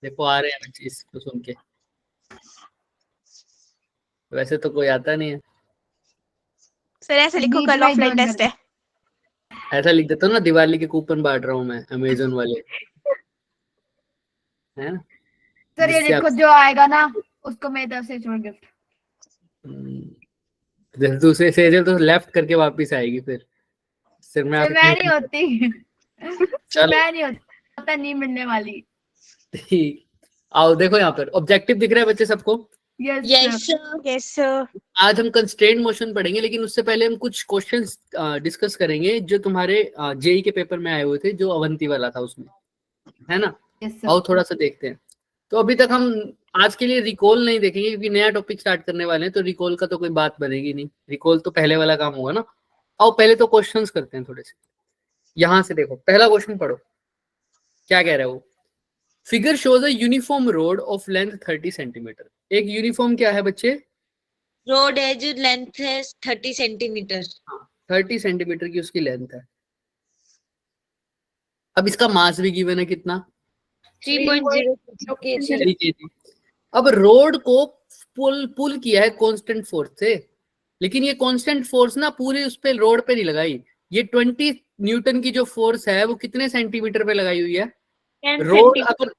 देखो आ रहे हैं बच्चे इसको सुन के। वैसे तो कोई आता नहीं है। सर ऐसे लिखो कल ऑफलाइन टेस्ट है। ऐसा लिख देता हूँ ना, दिवाली के कूपन बांट रहा हूँ मैं अमेजोन वाले, है ना। सर ये जिससे देखो आप जो आएगा ना उसको मेरी तरफ से छोड़ गिफ्ट। जैसे दूसरे से तो लेफ्ट करके वापस आएगी फिर सिर में सर मैं नहीं होती सर चलो मैं नहीं होती, पता नहीं मिलने वाली। ठीक। आओ देखो यहाँ पर ऑब्जेक्टिव दिख रहा है बच्चे सबको। Yes yes sir. आज हम कंस्ट्रेंट मोशन पढ़ेंगे, लेकिन उससे पहले हम कुछ क्वेश्चंस डिस्कस करेंगे जो तुम्हारे जेई के पेपर में आए हुए थे, जो अवंती वाला था उसमें, है ना। यस आओ थोड़ा सा देखते हैं। तो अभी तक हम आज के लिए रिकॉल नहीं देखेंगे क्योंकि नया टॉपिक स्टार्ट करने वाले हैं, तो रिकॉल का तो कोई बात बनेगी नहीं, रिकॉल तो पहले वाला काम होगा ना। आओ पहले तो क्वेश्चंस करते हैं थोड़े से। यहां से देखो पहला क्वेश्चन पढ़ो, क्या कह रहा है वो। Figure shows a uniform road of length 30 centimetre. एक यूनिफॉर्म क्या है बच्चे? रोड है जो लेंथ है 30 सेंटीमीटर। 30 सेंटीमीटर की उसकी लेंथ है। अब इसका मास भी गिवन है कितना? 3.0 kg। 3 kg। अब रोड को पुल किया है कांस्टेंट फोर्स से, लेकिन ये कांस्टेंट फोर्स ना पूरी उस पे रोड पे नहीं लगाई। ये 20 न्यूटन की जो फोर्स है वो कितने सेंटीमीटर पे लगाई हुई है? रोड अगर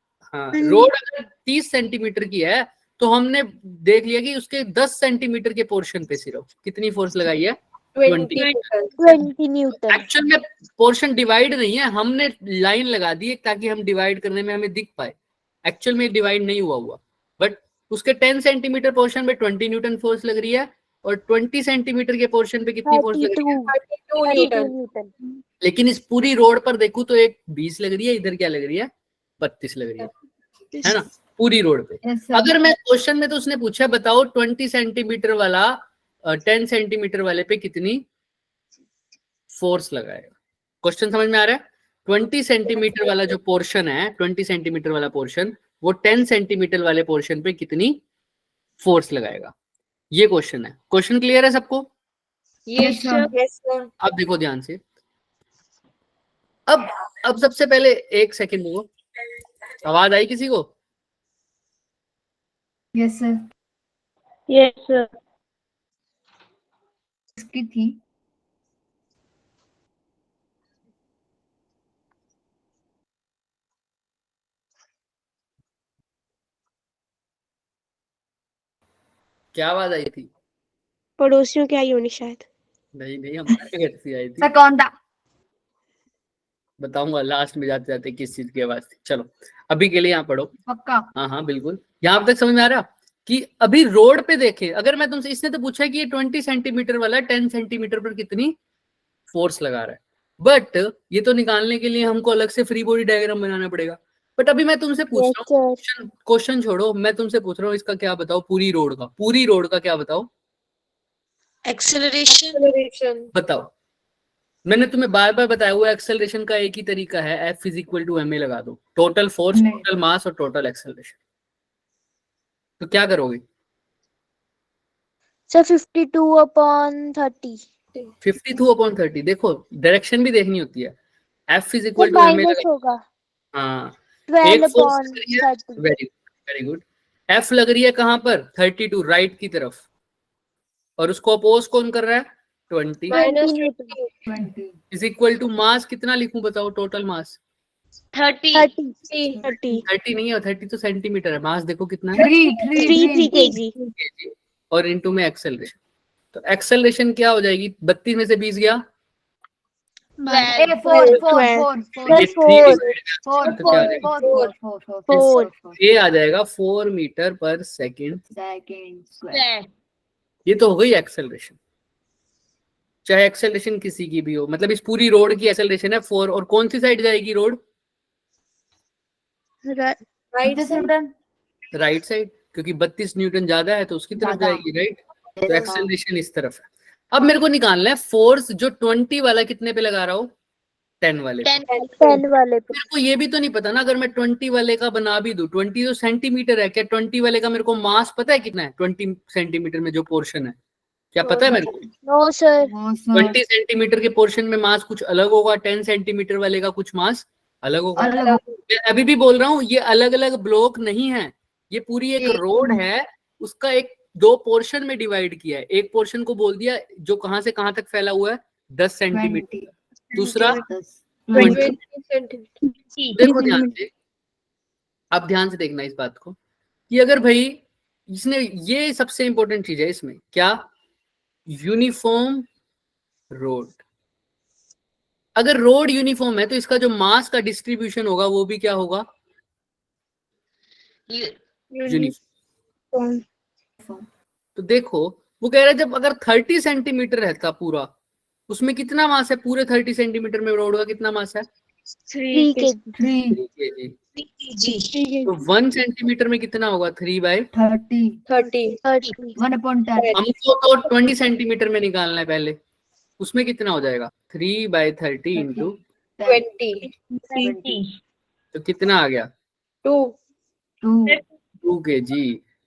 रोड अगर 30 सेंटीमीटर की है तो हमने देख लिया कि उसके 10 सेंटीमीटर के पोर्शन पे सिर्फ कितनी फोर्स लगाई है? 20 न्यूटन। एक्चुअल में पोर्शन डिवाइड नहीं है, हमने लाइन लगा दी है ताकि हम डिवाइड करने में हमें दिख पाए। एक्चुअल में डिवाइड नहीं हुआ बट उसके 10 सेंटीमीटर पोर्शन पे 20 न्यूटन फोर्स लग रही है और 20 सेंटीमीटर के पोर्शन पे कितनी फोर्स लग रही है? 32 न्यूटन। लेकिन इस पूरी रोड पर देखूं तो एक 20 लग रही है, इधर क्या लग रही है? 32 लग रही है ना, पूरी रोड पे। अगर मैं क्वेश्चन में तो उसने पूछा बताओ 20 सेंटीमीटर वाला 10 सेंटीमीटर वाले पे कितनी फोर्स लगाएगा। क्वेश्चन समझ में आ रहा है? 20 सेंटीमीटर वाला जो पोर्शन है, 20 सेंटीमीटर वाला पोर्शन, वो 10 सेंटीमीटर वाले पोर्शन पे कितनी फोर्स लगाएगा, ये क्वेश्चन है। क्वेश्चन क्लियर है सबको? Yes sir. अब देखो ध्यान से। अब सबसे पहले एक सेकंड रुको, आवाज आई किसी को? Yes sir. Yes sir. इसकी थी। क्या आवाज आई थी? पड़ोसियों की आई होनी शायद। नहीं हमारे घर से आई थी। सर कौन था? बताऊंगा लास्ट में जाते जाते किस चीज की आवाज थी। चलो अभी के लिए यहाँ पढ़ो। पक्का? हाँ बिल्कुल। यहाँ तक समझ में आ रहा कि अभी रोड पे देखे, अगर मैं तुमसे, इसने तो पूछा कि ये 20 सेंटीमीटर वाला 10 सेंटीमीटर पर कितनी फोर्स लगा रहा है, बट ये तो निकालने के लिए हमको अलग से फ्री बॉडी डायग्राम बनाना पड़ेगा। बट अभी मैं तुमसे पूछ रहा हूँ, क्वेश्चन छोड़ो, मैं तुमसे पूछ रहा हूँ इसका क्या बताओ, पूरी रोड का क्या बताओ? एक्सेलरेशन बताओ। मैंने तुम्हें बार बार बताया हुआ एक्सेलरेशन का एक ही तरीका है, F is equal to ma लगा दो, टोटल फोर्स, टोटल मास और टोटल एक्सेलरेशन। तो क्या करोगे? सर 52/30। 52/30। देखो डायरेक्शन भी देखनी होती है। F is equal to ma होगा। हाँ, 12/30। Very good. F लग रही है कहां पर? 32 राइट की तरफ, और उसको अपोज कौन कर रहा है? 20 इज इक्वल टू मास कितना लिखूं बताओ? टोटल मास 30 नहीं है, 30 तो सेंटीमीटर है, मास देखो कितना है? 3 kg। और इनटू में एक्सेलरेशन। तो एक्सेलरेशन क्या हो जाएगी? 32 में से 20 गया, 4 ये आ जाएगा 4 मीटर पर सेकेंड। ये तो हो गई एक्सेलरेशन, चाहे एक्सेलरेशन किसी की भी हो, मतलब इस पूरी रोड की एक्सेलरेशन है 4। और कौन सी साइड जाएगी रोड? राइट साइड, क्योंकि 32 न्यूटन ज्यादा है तो उसकी तरफ जाएगी, राइट। तो एक्सेलरेशन इस तरफ है। अब मेरे को निकालना है फोर्स जो 20 वाला कितने पे लगा रहा हूँ? 10 वाले पे। 10 वाले पे। मेरे को ये भी तो नहीं पता ना, अगर मैं 20 वाले का बना भी दूं, 20 जो सेंटीमीटर है, क्या 20 वाले का मेरे को मास पता है कितना है? 20 सेंटीमीटर में जो पोर्शन है, क्या पता है मेरे को? No sir. 20 सेंटीमीटर के पोर्शन में मास कुछ अलग होगा, 10 सेंटीमीटर वाले का कुछ मास अलग होगा। अलग मैं अभी भी बोल रहा हूँ ये अलग अलग ब्लॉक नहीं है, ये पूरी एक एक- रोड है, उसका एक दो पोर्शन में डिवाइड किया है। एक पोर्शन को बोल दिया जो कहां से कहां तक फैला हुआ है 10 सेंटीमीटर, 20 दूसरा 10 20। 20 देखो ध्यान से, अब ध्यान से देखना इस बात को कि अगर भाई इसने, ये सबसे इंपॉर्टेंट चीज है इसमें क्या, यूनिफॉर्म रोड। अगर रोड यूनिफॉर्म है तो इसका जो मास का डिस्ट्रीब्यूशन होगा वो भी क्या होगा, यूनिफॉर्म। तो देखो वो कह रहा है जब अगर 30 सेंटीमीटर रहता पूरा, उसमें कितना मास है, पूरे 30 सेंटीमीटर में रोड का कितना मास है, 3 3 kg। तो 1 सेंटीमीटर में कितना होगा, 3/30। 30 1/10 हमको तो 20 सेंटीमीटर में निकालना है पहले, उसमें कितना हो जाएगा 3/30 इंटू 20 तो कितना आ गया 2 2 kg।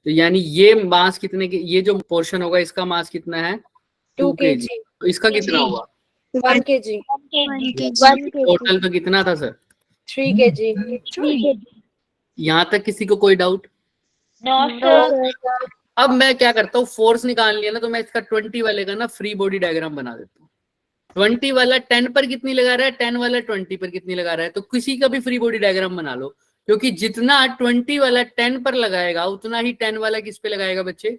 तो यानी ये मास कितने के, ये जो पोर्शन होगा इसका मास कितना है 2 kg। तो इसका कितना हुआ 1 kg टोटल तो कितना था सर, 3 kg यहाँ तक किसी को कोई डाउट। अब मैं क्या करता हूँ, फोर्स निकाल लिया ना तो मैं इसका 20 वाले का ना फ्री बॉडी डायग्राम बना देता हूँ। 20 वाला 10 पर कितनी लगा रहा है, 10 वाला 20 पर कितनी लगा रहा है, तो किसी का भी फ्री बॉडी डायग्राम बना लो, क्योंकि जितना 20 वाला 10 पर लगाएगा उतना ही 10 वाला किस पे लगाएगा बच्चे,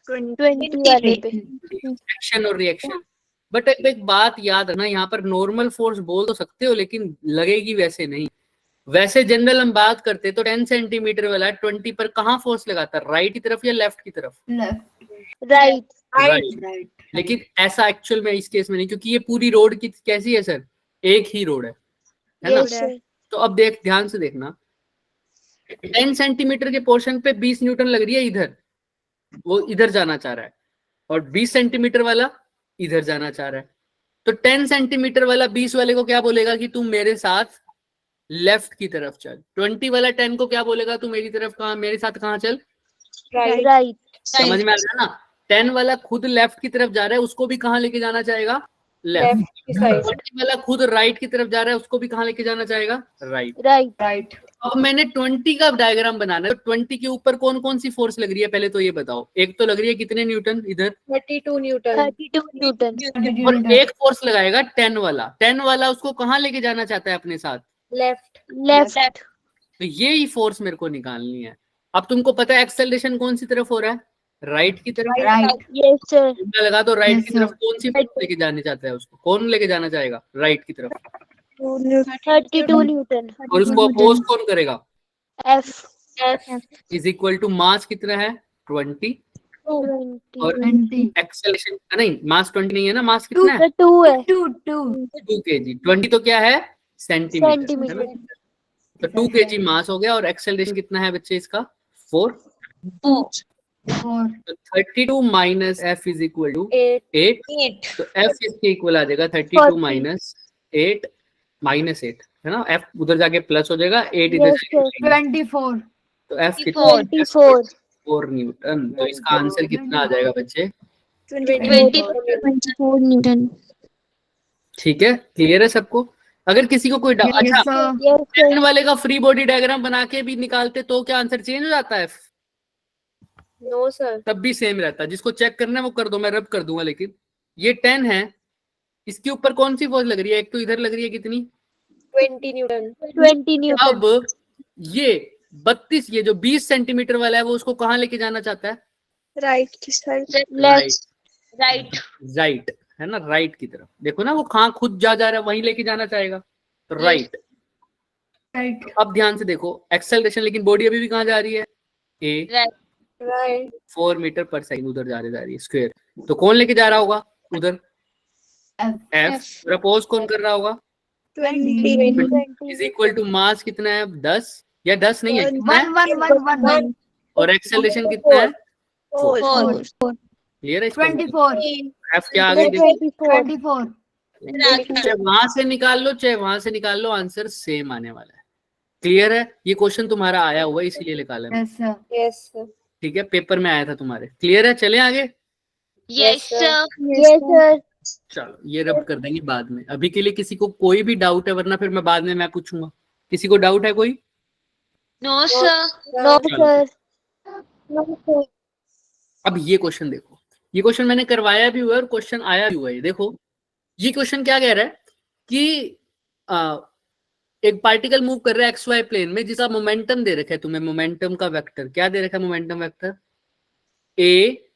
20 वाले पे एक्शन और रिएक्शन। बट एक बात याद रखना, यहाँ पर नॉर्मल फोर्स बोल तो सकते हो लेकिन लगेगी वैसे नहीं। वैसे जनरल हम बात करते तो 10 सेंटीमीटर वाला 20 पर कहाँ फोर्स लगाता, राइट की तरफ या लेफ्ट की तरफ, राइट। लेकिन ऐसा एक्चुअल में इस केस में नहीं, क्योंकि ये पूरी रोड की कैसी है सर, एक ही रोड है ना। तो अब देख ध्यान से देखना, 10 सेंटीमीटर के पोर्शन पे 20 न्यूटन लग रही है इधर, वो इधर जाना चाह रहा है, और 20 सेंटीमीटर वाला इधर जाना चाह रहा है। तो 10 सेंटीमीटर वाला 20 वाले को क्या बोलेगा कि तुम मेरे साथ लेफ्ट की तरफ चल, 20 वाला 10 को क्या बोलेगा, तू मेरी तरफ कहाँ, मेरे साथ कहाँ चल, राइट समझ में आ रहा है ना। 10 वाला खुद लेफ्ट की तरफ जा रहा है, उसको भी कहाँ लेके जाना चाहेगा, लेफ्ट। 20 वाला खुद राइट की तरफ जा रहा है, उसको भी कहाँ लेके जाना चाहेगा, राइट। अब मैंने 20 का डायग्राम बनाना है, तो 20 के ऊपर कौन कौन सी फोर्स लग रही है पहले तो ये बताओ। एक तो लग रही है कितने न्यूटन इधर, 32 न्यूटन और एक फोर्स लगाएगा 10 वाला, 10 वाला उसको कहाँ लेके जाना चाहता है अपने साथ, लेफ्ट तो ये ही फोर्स मेरे को निकालनी है। अब तुमको पता है एक्सेलरेशन कौन सी तरफ हो रहा है, राइट की तरफ, राइट लगा तो राइट Yes, की तरफ sir. कौन सी फोर्स लेके जाने चाहता है, उसको कौन लेके जाना चाहेगा, राइट की तरफ। 32 न्यूटन और उसको अपोज कौन करेगा, F is equal to mass कितना है 20, और 20 एक्सेलरेशन नहीं, मास 20 नहीं है ना, मास कितना है 2 2 kg। 20 तो क्या है सेंटीमीटर, है ना? तो 2 kg मास हो गया, और एक्सेलरेशन कितना है बच्चे इसका 4। तो 32 minus F is equal to 8, तो एफ इसके इक्वल आ जाएगा 32 माइनस 8 है ना, एफ उधर जाके प्लस हो जाएगा, 8 इधर जाके 24 तो एफ कितना 4 न्यूटन। तो इसका आंसर कितना आ जाएगा बच्चे, 24 न्यूटन ठीक है, क्लियर है सबको। अगर किसी को कोई डाउट, अच्छा 10 वाले का फ्री बॉडी डायग्राम बना के भी निकालते तो क्या आंसर चेंज हो जाता है, नो सर तब भी सेम रहता है। जिसको चेक करना है वो कर दो, मैं रब कर दूंगा। लेकिन ये 10 है, इसके ऊपर कौन सी फोर्स लग रही है, एक तो इधर लग रही है कितनी 20 न्यूटन अब ये 32, ये जो 20 सेंटीमीटर वाला है वो उसको कहाँ लेके जाना चाहता है, राइट की साइड राइट है ना, राइट की तरफ। देखो ना वो कहाँ खुद जा रहा है, वहीं लेके जाना चाहेगा, तो राइट। अब ध्यान से देखो एक्सेलरेशन, लेकिन बॉडी अभी भी कहाँ जा रही है, ए 4 मीटर पर सेकंड उधर जा रही है स्क्वायर। तो कौन लेके जा रहा होगा उधर, एफ। प्रपोज कौन कर रहा होगा, 20 इज इक्वल टू मास कितना है 10, या 10 नहीं है, कितना है? 1 और एक्सेलरेशन कितना है 4। 4 क्लियर है, 24 एफ क्या आ गई, 24 चाहे वहां से निकाल लो चाहे वहां से निकाल लो, आंसर सेम आने वाला है। क्लियर है, ये क्वेश्चन तुम्हारा आया हुआ है इसीलिए निकाला है। यस सर ठीक है, पेपर में आया था तुम्हारे। क्लियर है, चले आगे। Yes, sir. चलो ये रब कर देंगे बाद में, अभी के लिए किसी को कोई भी डाउट है, वरना फिर मैं बाद में मैं पूछूंगा। किसी को डाउट है कोई? No, sir. No, चलो। sir. No, sir. अब ये क्वेश्चन देखो, ये क्वेश्चन मैंने करवाया भी हुआ है और क्वेश्चन आया भी हुआ है। देखो ये क्वेश्चन क्या कह रहा है कि एक पार्टिकल मूव कर रहा है एक्स वाई प्लेन में, जिसका मोमेंटम दे रखा है तुम्हें, मोमेंटम का वेक्टर क्या दे रखा है? मोमेंटम वेक्टर ए,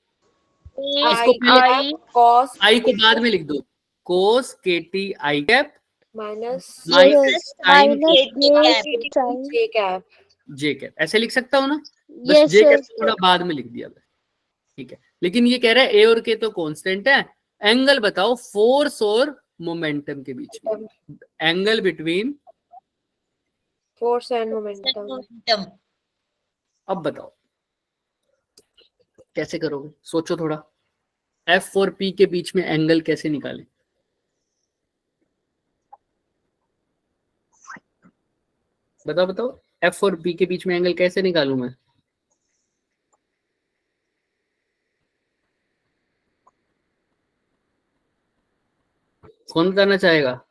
इसको I Cos आई को बाद में लिख दो, cos K T I cap minus minus sine J cap. J cap, ऐसे लिख सकता हूँ ना? बस Yes, जे sir. कैप थोड़ा बाद में लिख दिया बस, ठीक है। लेकिन ये कह रहा है ए और के तो कांस्टेंट है, एंगल बताओ फोर्स और मोमेंटम के बीच में, angle between, Force and momentum. momentum. अब बताओ कैसे करोगे? सोचो थोड़ा, एफ और पी के बीच में एंगल कैसे निकालें? बताओ बताओ, एफ और पी के बीच में एंगल कैसे निकालूं मैं? कौन बताना चाहेगा?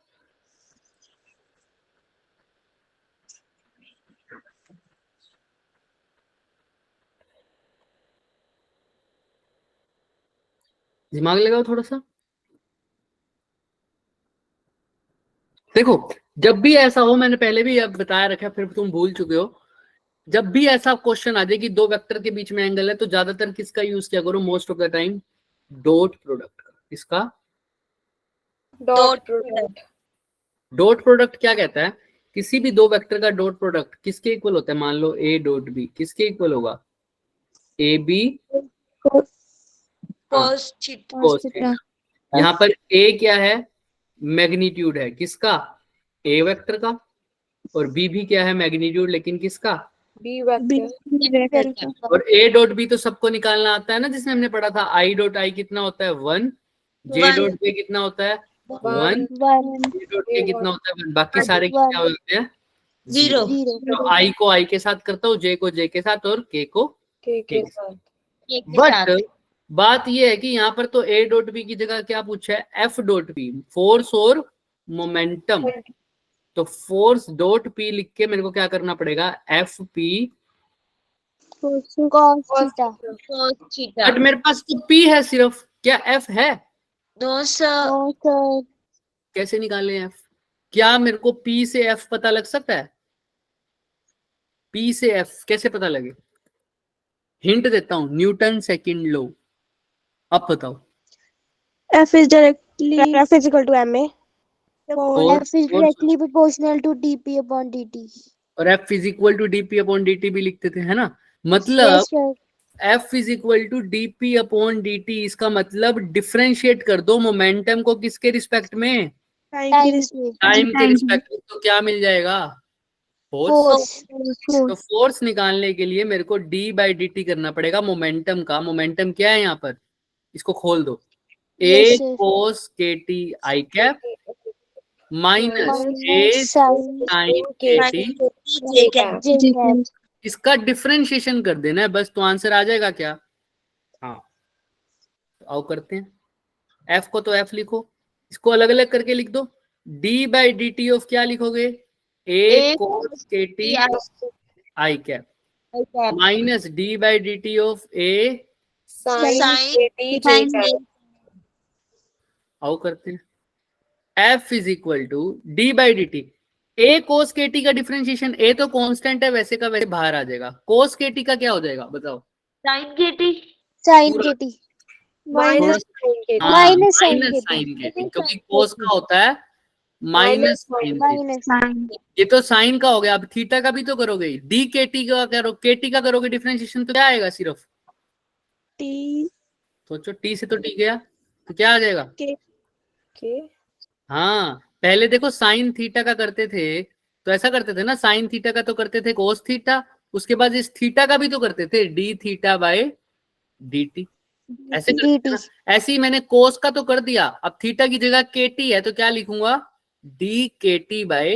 दिमाग लगाओ थोड़ा सा। देखो जब भी ऐसा हो, मैंने पहले भी अब बताया रखा, फिर तुम भूल चुके हो, जब भी ऐसा क्वेश्चन आ जाए कि दो वेक्टर के बीच में एंगल है, तो ज्यादातर किसका यूज किया करो? Most of the time dot product का। किसका? Dot product. डॉट प्रोडक्ट क्या कहता है? किसी भी दो वेक्टर का डॉट प्रोडक्ट किसके इक्वल होता है? मान लो ए डॉट बी, किसके इक्वल होगा? A B Cos theta. cos theta. यहाँ पर ए क्या है? मैग्नीट्यूड है, किसका? ए वेक्टर का। और बी भी क्या है? मैग्नीट्यूड, लेकिन किसका? B vector. और ए डॉट बी तो सबको निकालना आता है ना, जिसमें हमने पढ़ा था आई डॉट आई कितना होता है? 1। जे One. डॉट के कितना होता है? 1। 1. जे डॉट के कितना होता है? 1। बाकी सारे क्या होते हैं? Zero. तो आई को आई के साथ करता हूँ, जे को जे के साथ, और के को K के के साथ। साथ. एक के बट साथ. बात ये है कि यहाँ पर तो ए डॉट बी की जगह क्या पूछा है? एफ डॉट बी, फोर्स और मोमेंटम। तो फोर्स डॉट पी लिख के मेरे को क्या करना पड़ेगा? F P. Cos theta. Cos theta. But मेरे पास तो पी है सिर्फ, क्या एफ है? No, sir. No, sir. कैसे निकालें एफ? क्या मेरे को पी से एफ पता लग सकता है? पी से एफ कैसे पता लगे? हिंट देता हूं, न्यूटन सेकंड लॉ। अब बताओ। F is equal to ma. और F is directly proportional to dp upon dt. और F is equal to DP upon D भी लिखते थे, है ना? मतलब Yes, sir. F is equal to DP upon D, इसका मतलब डिफरेंशिएट कर दो मोमेंटम को किसके रिस्पेक्ट में? टाइम के रिस्पेक्ट में। तो क्या मिल जाएगा? फोर्स। तो फोर्स निकालने के लिए मेरे को डी बाई डी टी करना पड़ेगा मोमेंटम का। मोमेंटम क्या है यहाँ पर? इसको खोल दो, A cos K T I cap minus A sine K T. J cap. इसका डिफरेंशिएशन कर देना है बस, तो आंसर आ जाएगा क्या? हाँ, तो आओ करते हैं। एफ को तो एफ लिखो, इसको अलग अलग करके लिख दो। D by D T of क्या लिखोगे? A cos K T I cap minus D by D T of A Sin आओ करते हैं। F is equal to D by D T. A cos K T का differentiation, ए तो constant है, वैसे का वैसे बाहर आ जाएगा। कोस के टी का क्या हो जाएगा बताओ? Sin kt. Sin kt. Minus minus sin sine K T, क्योंकि कोस का होता है माइनस साइन। sin. ये तो साइन का हो गया। अब थीटा का भी तो करोगे, डी के टी का करो, के टी का करोगे डिफरेंशिएशन, तो क्या आएगा? सिर्फ T सोचो, टी से तो टी गया, तो क्या आ जाएगा? K. हाँ, पहले देखो साइन थीटा का करते थे तो ऐसा करते थे ना, साइन थीटा का तो करते थे कोस थीटा, उसके बाद इस थीटा का भी तो करते थे D theta by D T, ऐसे करते थे ना। ऐसे ही मैंने कोस का तो कर दिया, अब थीटा की जगह के टी है तो क्या लिखूंगा? डी के टी बाय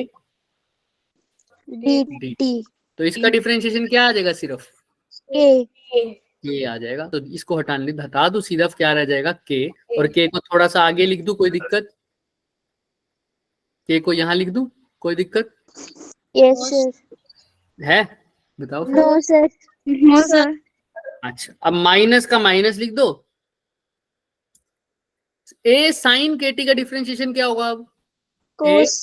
डी। तो इसका डिफरेंशिएशन क्या आ जाएगा? सिर्फ K. के आ जाएगा। तो इसको हटा दो, सीधा क्या रह जाएगा? के। और के को थोड़ा सा आगे लिख दूं, कोई दिक्कत? के को यहाँ लिख दूं, कोई दिक्कत? Yes, sir. है, बताओ। No, sir. No, sir. अच्छा, अब माइनस का माइनस लिख दो। ए साइन केटी का डिफरेंशिएशन क्या होगा अब? Cos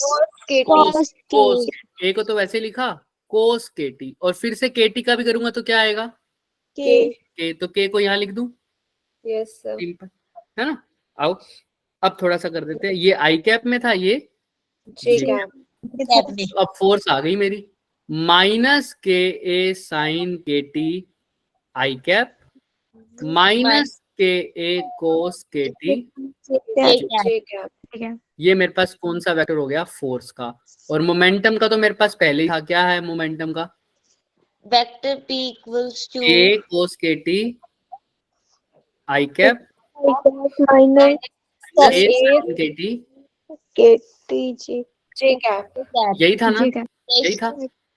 कोस K. ए को तो वैसे लिखा कोस केटी, और फिर से केटी का भी करूंगा तो क्या आएगा? K. के, तो के को यहाँ लिख दूं, Yes, sir. सिंपल है ना। आओ अब थोड़ा सा कर देते हैं, ये आई कैप में था, ये J J cap. कैप में अब फोर्स आ गई मेरी, माइनस के ए sine K T I cap minus के ए cos K T, J cap. ये मेरे पास कौन सा वेक्टर हो गया? फोर्स का। और मोमेंटम का तो मेरे पास पहले ही था, क्या है मोमेंटम का? Vector P equals to K cos K T I cap Minus A sine K T, KTG. J cap. यही था ना, यही था।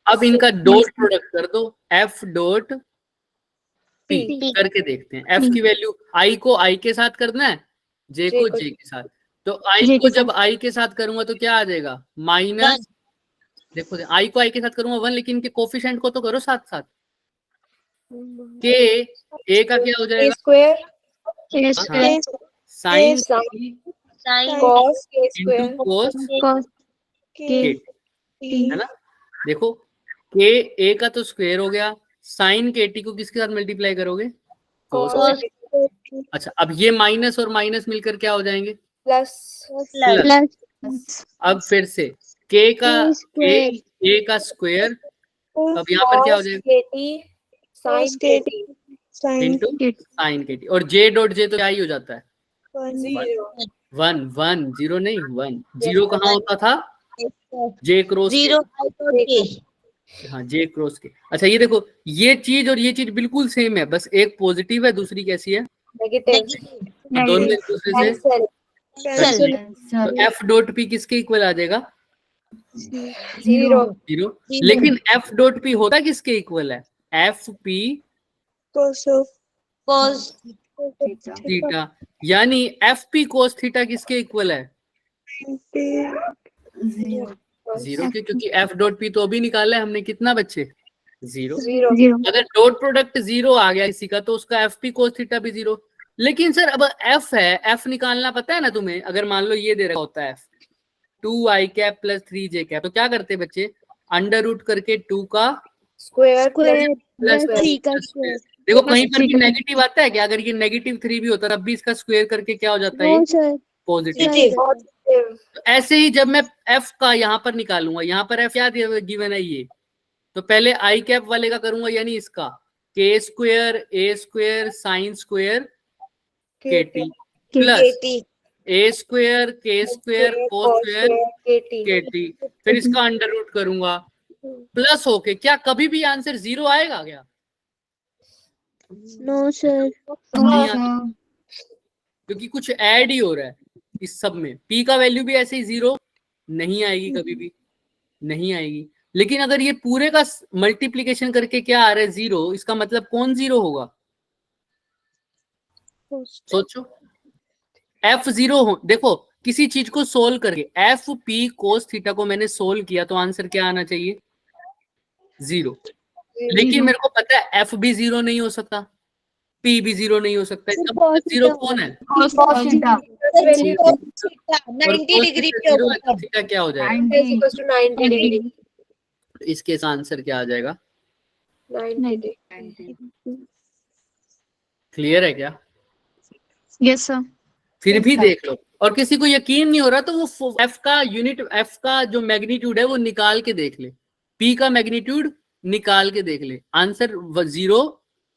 अब इनका डॉट प्रोडक्ट कर दो, एफ डॉट पी P. करके देखते हैं। एफ की वैल्यू आई को आई के साथ करना है, जे को जे के साथ। तो आई को जब आई के साथ करूंगा तो क्या आ जाएगा? माइनस, देखो आई को आई के साथ करूंगा 1, लेकिन इनके कोफिशिएंट को तो करो साथ साथ। के ए का क्या हो A जाएगा? square. Sine sine Cos K into square. Cos K. है ना। देखो के ए का तो स्क्वायर हो गया, साइन के टी को किसके साथ मल्टीप्लाई करोगे? कोस। Cos अच्छा, अब ये माइनस और माइनस मिलकर क्या हो जाएंगे? plus. प्लस। अब फिर से के का ए का स्क्वायर, अब यहाँ पर क्या हो जाएगा? KT sin KT. Into sine K T, और जे डॉट जे तो क्या ही हो जाता है? 0. 1 0 नहीं 1 0 कहाँ होता था? जे क्रॉस जीरो के हाँ जे क्रॉस के। अच्छा ये देखो, ये चीज और ये चीज बिल्कुल सेम है, बस एक पॉजिटिव है दूसरी कैसी है? Negative. दोनों एक दूसरे से Cancel. तो एफ डॉट पी किसके इक्वल आ जाएगा? 0. 0। लेकिन एफ डॉट पी होता किसके इक्वल है? एफ पी cos थीटा, यानी एफ पी कोस थीटा किसके इक्वल है? 0 के, क्योंकि एफ डॉट पी तो अभी निकाला है हमने, कितना बच्चे? 0। 0. अगर डॉट प्रोडक्ट 0 आ गया किसी का तो उसका एफ पी कोस थीटा भी 0। लेकिन सर अब एफ है, एफ निकालना पता है ना तुम्हें? अगर मान लो ये दे रखा होता है एफ 2 आई कैप प्लस 3 जे कैप, तो क्या करते बच्चे? अंडर रूट करके 2 का Square. Plus square. 3 का स्क्वायर। देखो कहीं पर भी नेगेटिव आता है क्या? अगर ये नेगेटिव 3 भी होता तब भी इसका स्क्वायर करके क्या हो जाता है? No, sir. पॉजिटिव। Positive. तो ऐसे ही जब मैं एफ का यहाँ पर निकालूंगा, यहाँ पर एफ क्या गिवन है ये, तो पहले आई कैप वाले का करूंगा, यानी इसका के स्क्वायर ए स्क्वायर साइन स्क्वायर के टी प्लस KT ए स्क्वायर के स्क्वायर कोस स्क्वायर KT. के टी, फिर इसका अंडर रूट करूंगा प्लस होके। क्या कभी भी आंसर 0 आएगा क्या? No, sir. नहीं आता, क्योंकि कुछ ऐड ही हो रहा है इस सब में। पी का वैल्यू भी ऐसे ही 0 नहीं आएगी, कभी भी नहीं आएगी। लेकिन अगर ये पूरे का मल्टीप्लीकेशन करके क्या आ रहा है? 0, इसका मतलब कौन 0 होगा? सोचो, एफ 0 हो। देखो किसी चीज को सोल्व करके एफ पी कोस थीटा को मैंने सोल्व किया तो आंसर क्या आना चाहिए? 0। लेकिन मेरे को पता है एफ भी 0 नहीं हो सकता, पी भी 0 नहीं हो सकता, इसका मतलब 0 कौन है? और 90 डिग्री के zero है, ऊपर तो थीटा क्या हो जाएगा? Is equals to 90 degree. तो इसके आंसर क्या आ जाएगा? 90 degree. क्लियर है क्या? Yes, sir. फिर भी देख लो, और किसी को यकीन नहीं हो रहा तो वो एफ का यूनिट, एफ का जो मैग्नीट्यूड है वो निकाल के देख ले, पी का मैग्नीट्यूड निकाल के देख ले, आंसर 0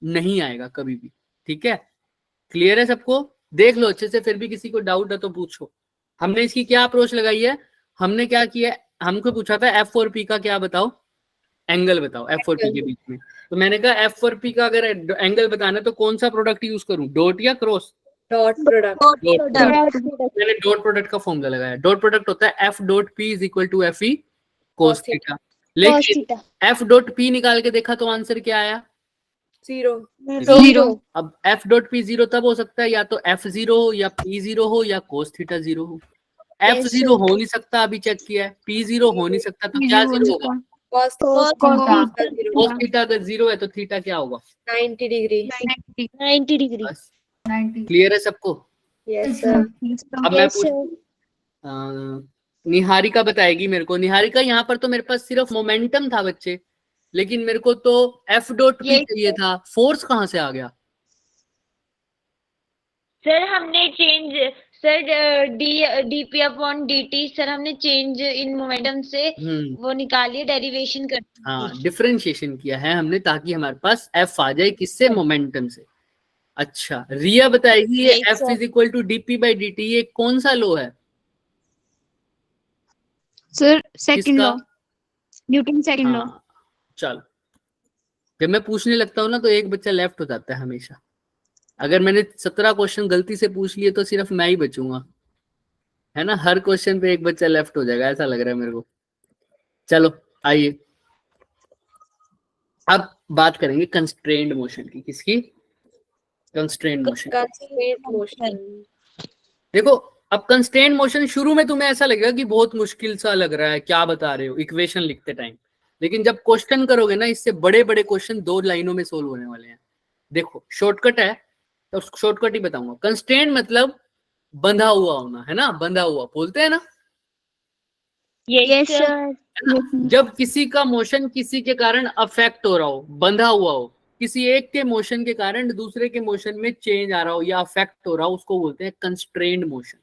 नहीं आएगा कभी भी। ठीक है, क्लियर है सबको? देख लो अच्छे से, फिर भी किसी को डाउट है तो पूछो। हमने इसकी क्या अप्रोच लगाई है? हमने क्या किया है, हमको पूछा था एफ और पी का क्या बताओ, एंगल बताओ एफ और पी के बीच में। तो मैंने कहा एफ और पी का अगर एंगल बताना है तो कौन सा प्रोडक्ट यूज करूं, डॉट या क्रॉस? Dot product. मैंने डॉट प्रोडक्ट का फॉर्मूला लगाया। डॉट प्रोडक्ट होता है F dot P is equal to F E cos theta. लेकिन एफ डॉट पी निकाल के देखा तो आंसर क्या आया? 0. अब एफ डॉट पी 0 तब हो सकता है या तो एफ 0 हो या पी 0 हो या कोस थीटा 0 हो। एफ 0 हो नहीं सकता, अभी चेक किया है। पी 0 हो नहीं सकता, तो क्या 0 होगा? cos Cos theta. zero. cos theta अगर 0 है तो थीटा क्या होगा? 90 degree. 90 degree. बस क्लियर है सबको? Yes, sir. अब मैं Yes, पूछ sir. निहारिका बताएगी मेरे को। निहारिका यहाँ पर तो मेरे पास सिर्फ मोमेंटम था बच्चे, लेकिन मेरे को तो एफ डॉट भी Yes, चाहिए था। फोर्स कहाँ से आ गया? सर हमने change sir dp upon dt sir हमने चेंज इन मोमेंटम से वो निकालिए डेरिवेशन कर हाँ, डिफरेंशिएशन किया है हमने ताकि हमारे पास एफ आ जाए, किससे? मोमेंटम से। अच्छा, रिया बताएगी ये Yes, F sir. Is equal to DP by D T, ये कौन सा लो है? Sir, second किसका? law. Newton second law. हाँ, चलो। जब मैं पूछने लगता हूँ ना तो एक बच्चा लेफ्ट हो जाता है हमेशा। अगर मैंने 17 क्वेश्चन गलती से पूछ लिए तो सिर्फ मैं ही बचूंगा, है ना? हर क्वेश्चन पे एक बच्चा लेफ्ट हो जाएगा, ऐसा लग रहा है मेरे को। चलो आइए, अब बात करेंगे कंस्ट्रेन्ड मोशन की। किसकी? कंस्ट्रेन्ड मोशन। Constraint motion. देखो, अब कंस्ट्रेन्ड मोशन शुरू में तुम्हें ऐसा लगेगा कि बहुत मुश्किल सा लग रहा है, क्या बता रहे हो इक्वेशन लिखते टाइम, लेकिन जब क्वेश्चन करोगे ना, इससे बड़े बड़े क्वेश्चन 2 लाइनों में सोल्व होने वाले हैं। देखो, शॉर्टकट है तो शॉर्टकट ही बताऊंगा। कंस्ट्रेन्ड मतलब बंधा हुआ होना, है ना? बंधा हुआ बोलते हैं ना। Yes, sir. है ना? जब किसी का मोशन किसी के कारण अफेक्ट हो रहा हो, बंधा हुआ हो, किसी एक के मोशन के कारण दूसरे के मोशन में चेंज आ रहा हो या अफेक्ट हो रहा हो, उसको बोलते हैं कंस्ट्रेन्ड मोशन,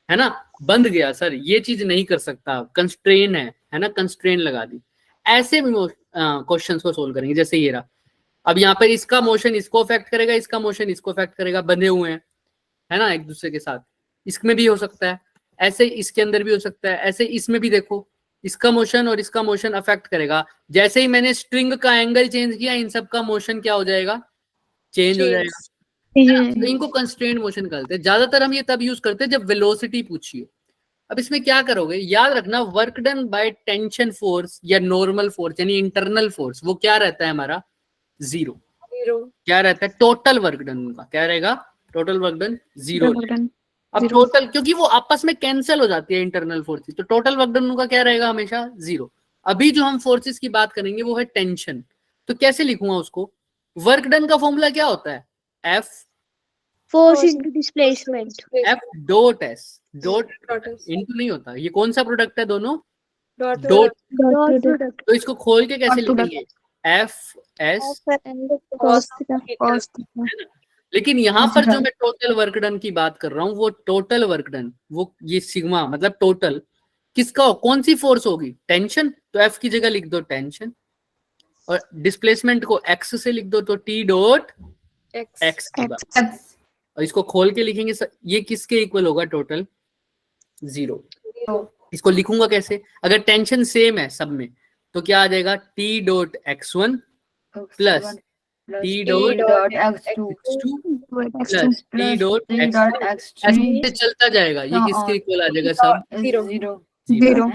है ना? बंध गया सर, ये चीज नहीं कर सकता, कंस्ट्रेन है ना? कंस्ट्रेन लगा दी। ऐसे भी क्वेश्चंस को सोल्व करेंगे। जैसे ये रहा, अब यहाँ पर इसका मोशन इसको अफेक्ट करेगा, इसका मोशन इसको अफेक्ट करेगा, बंधे हुए हैं, है ना, एक दूसरे के साथ। इसमें भी हो सकता है ऐसे, इसके अंदर भी हो सकता है ऐसे, इसमें भी देखो, इसका मोशन और इसका मोशन अफेक्ट करेगा। जैसे ही मैंने स्ट्रिंग का एंगल चेंज किया, इन सब का मोशन क्या हो जाएगा? चेंज हो जाएगा। तो इनको कंस्ट्रेंट मोशन कहते हैं। ज्यादातर हम ये तब यूज करते हैं जब वेलोसिटी पूछिए। अब इसमें क्या करोगे, याद रखना, work done by tension force या नॉर्मल फोर्स यानी इंटरनल फोर्स, वो क्या रहता है हमारा? 0। क्या रहता है? टोटल वर्क डन उनका क्या रहेगा? Total work done 0। अब टोटल, क्योंकि वो आपस में कैंसिल हो जाती है इंटरनल फोर्सेस, तो टोटल वर्क डन उनका क्या रहेगा? हमेशा 0। अभी जो हम फोर्सेस की बात करेंगे वो है टेंशन। तो कैसे लिखूंगा उसको? वर्क डन का फॉर्मूला क्या होता है? F Force into displacement. F dot S dot into नहीं होता। ये कौन सा प्रोडक्ट है? दोनों Dot डॉट। Dot product. तो इसको खोल के कैसे लिखेंगे? F S। Cos theta. लेकिन यहाँ पर जो मैं टोटल वर्क डन की बात कर रहा हूँ, वो टोटल वर्क डन, वो ये सिग्मा मतलब टोटल किसका हो? कौन सी फोर्स होगी? टेंशन। तो F की जगह लिख दो टेंशन, और डिस्प्लेसमेंट को x से लिख दो, तो T डॉट x की बात। और इसको खोल के लिखेंगे, ये किसके इक्वल होगा? टोटल 0। इसको लिखूंगा कैसे? अगर टेंशन सेम है सब में तो क्या आ जाएगा? T dot x1 plus T dot x2 plus T dot x3, ऐसे चलता जाएगा। ये किसके इक्वल आ जाएगा? सब 0।